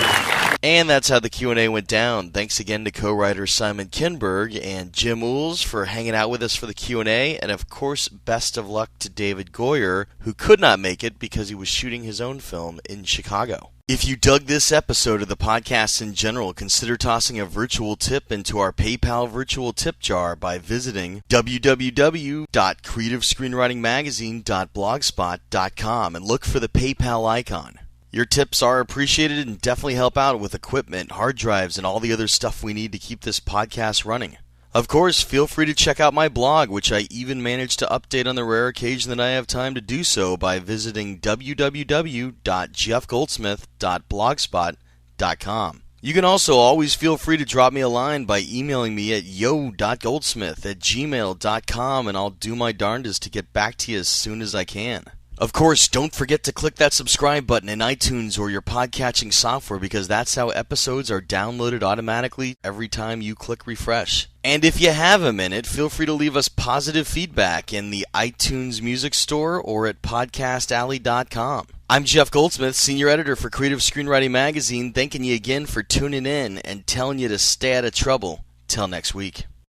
S1: And that's how the Q&A went down. Thanks again to co-writer Simon Kinberg and Jim Uhls for hanging out with us for the Q&A. And of course, best of luck to David Goyer, who could not make it because he was shooting his own film in Chicago. If you dug this episode of the podcast in general, consider tossing a virtual tip into our PayPal virtual tip jar by visiting www.creativescreenwritingmagazine.blogspot.com and look for the PayPal icon. Your tips are appreciated and definitely help out with equipment, hard drives, and all the other stuff we need to keep this podcast running. Of course, feel free to check out my blog, which I even managed to update on the rare occasion that I have time to do so by visiting www.jeffgoldsmith.blogspot.com. You can also always feel free to drop me a line by emailing me at yo.goldsmith@gmail.com, and I'll do my darndest to get back to you as soon as I can. Of course, don't forget to click that subscribe button in iTunes or your podcatching software, because that's how episodes are downloaded automatically every time you click refresh. And if you have a minute, feel free to leave us positive feedback in the iTunes Music Store or at podcastalley.com. I'm Jeff Goldsmith, Senior Editor for Creative Screenwriting Magazine, thanking you again for tuning in and telling you to stay out of trouble. Till next week.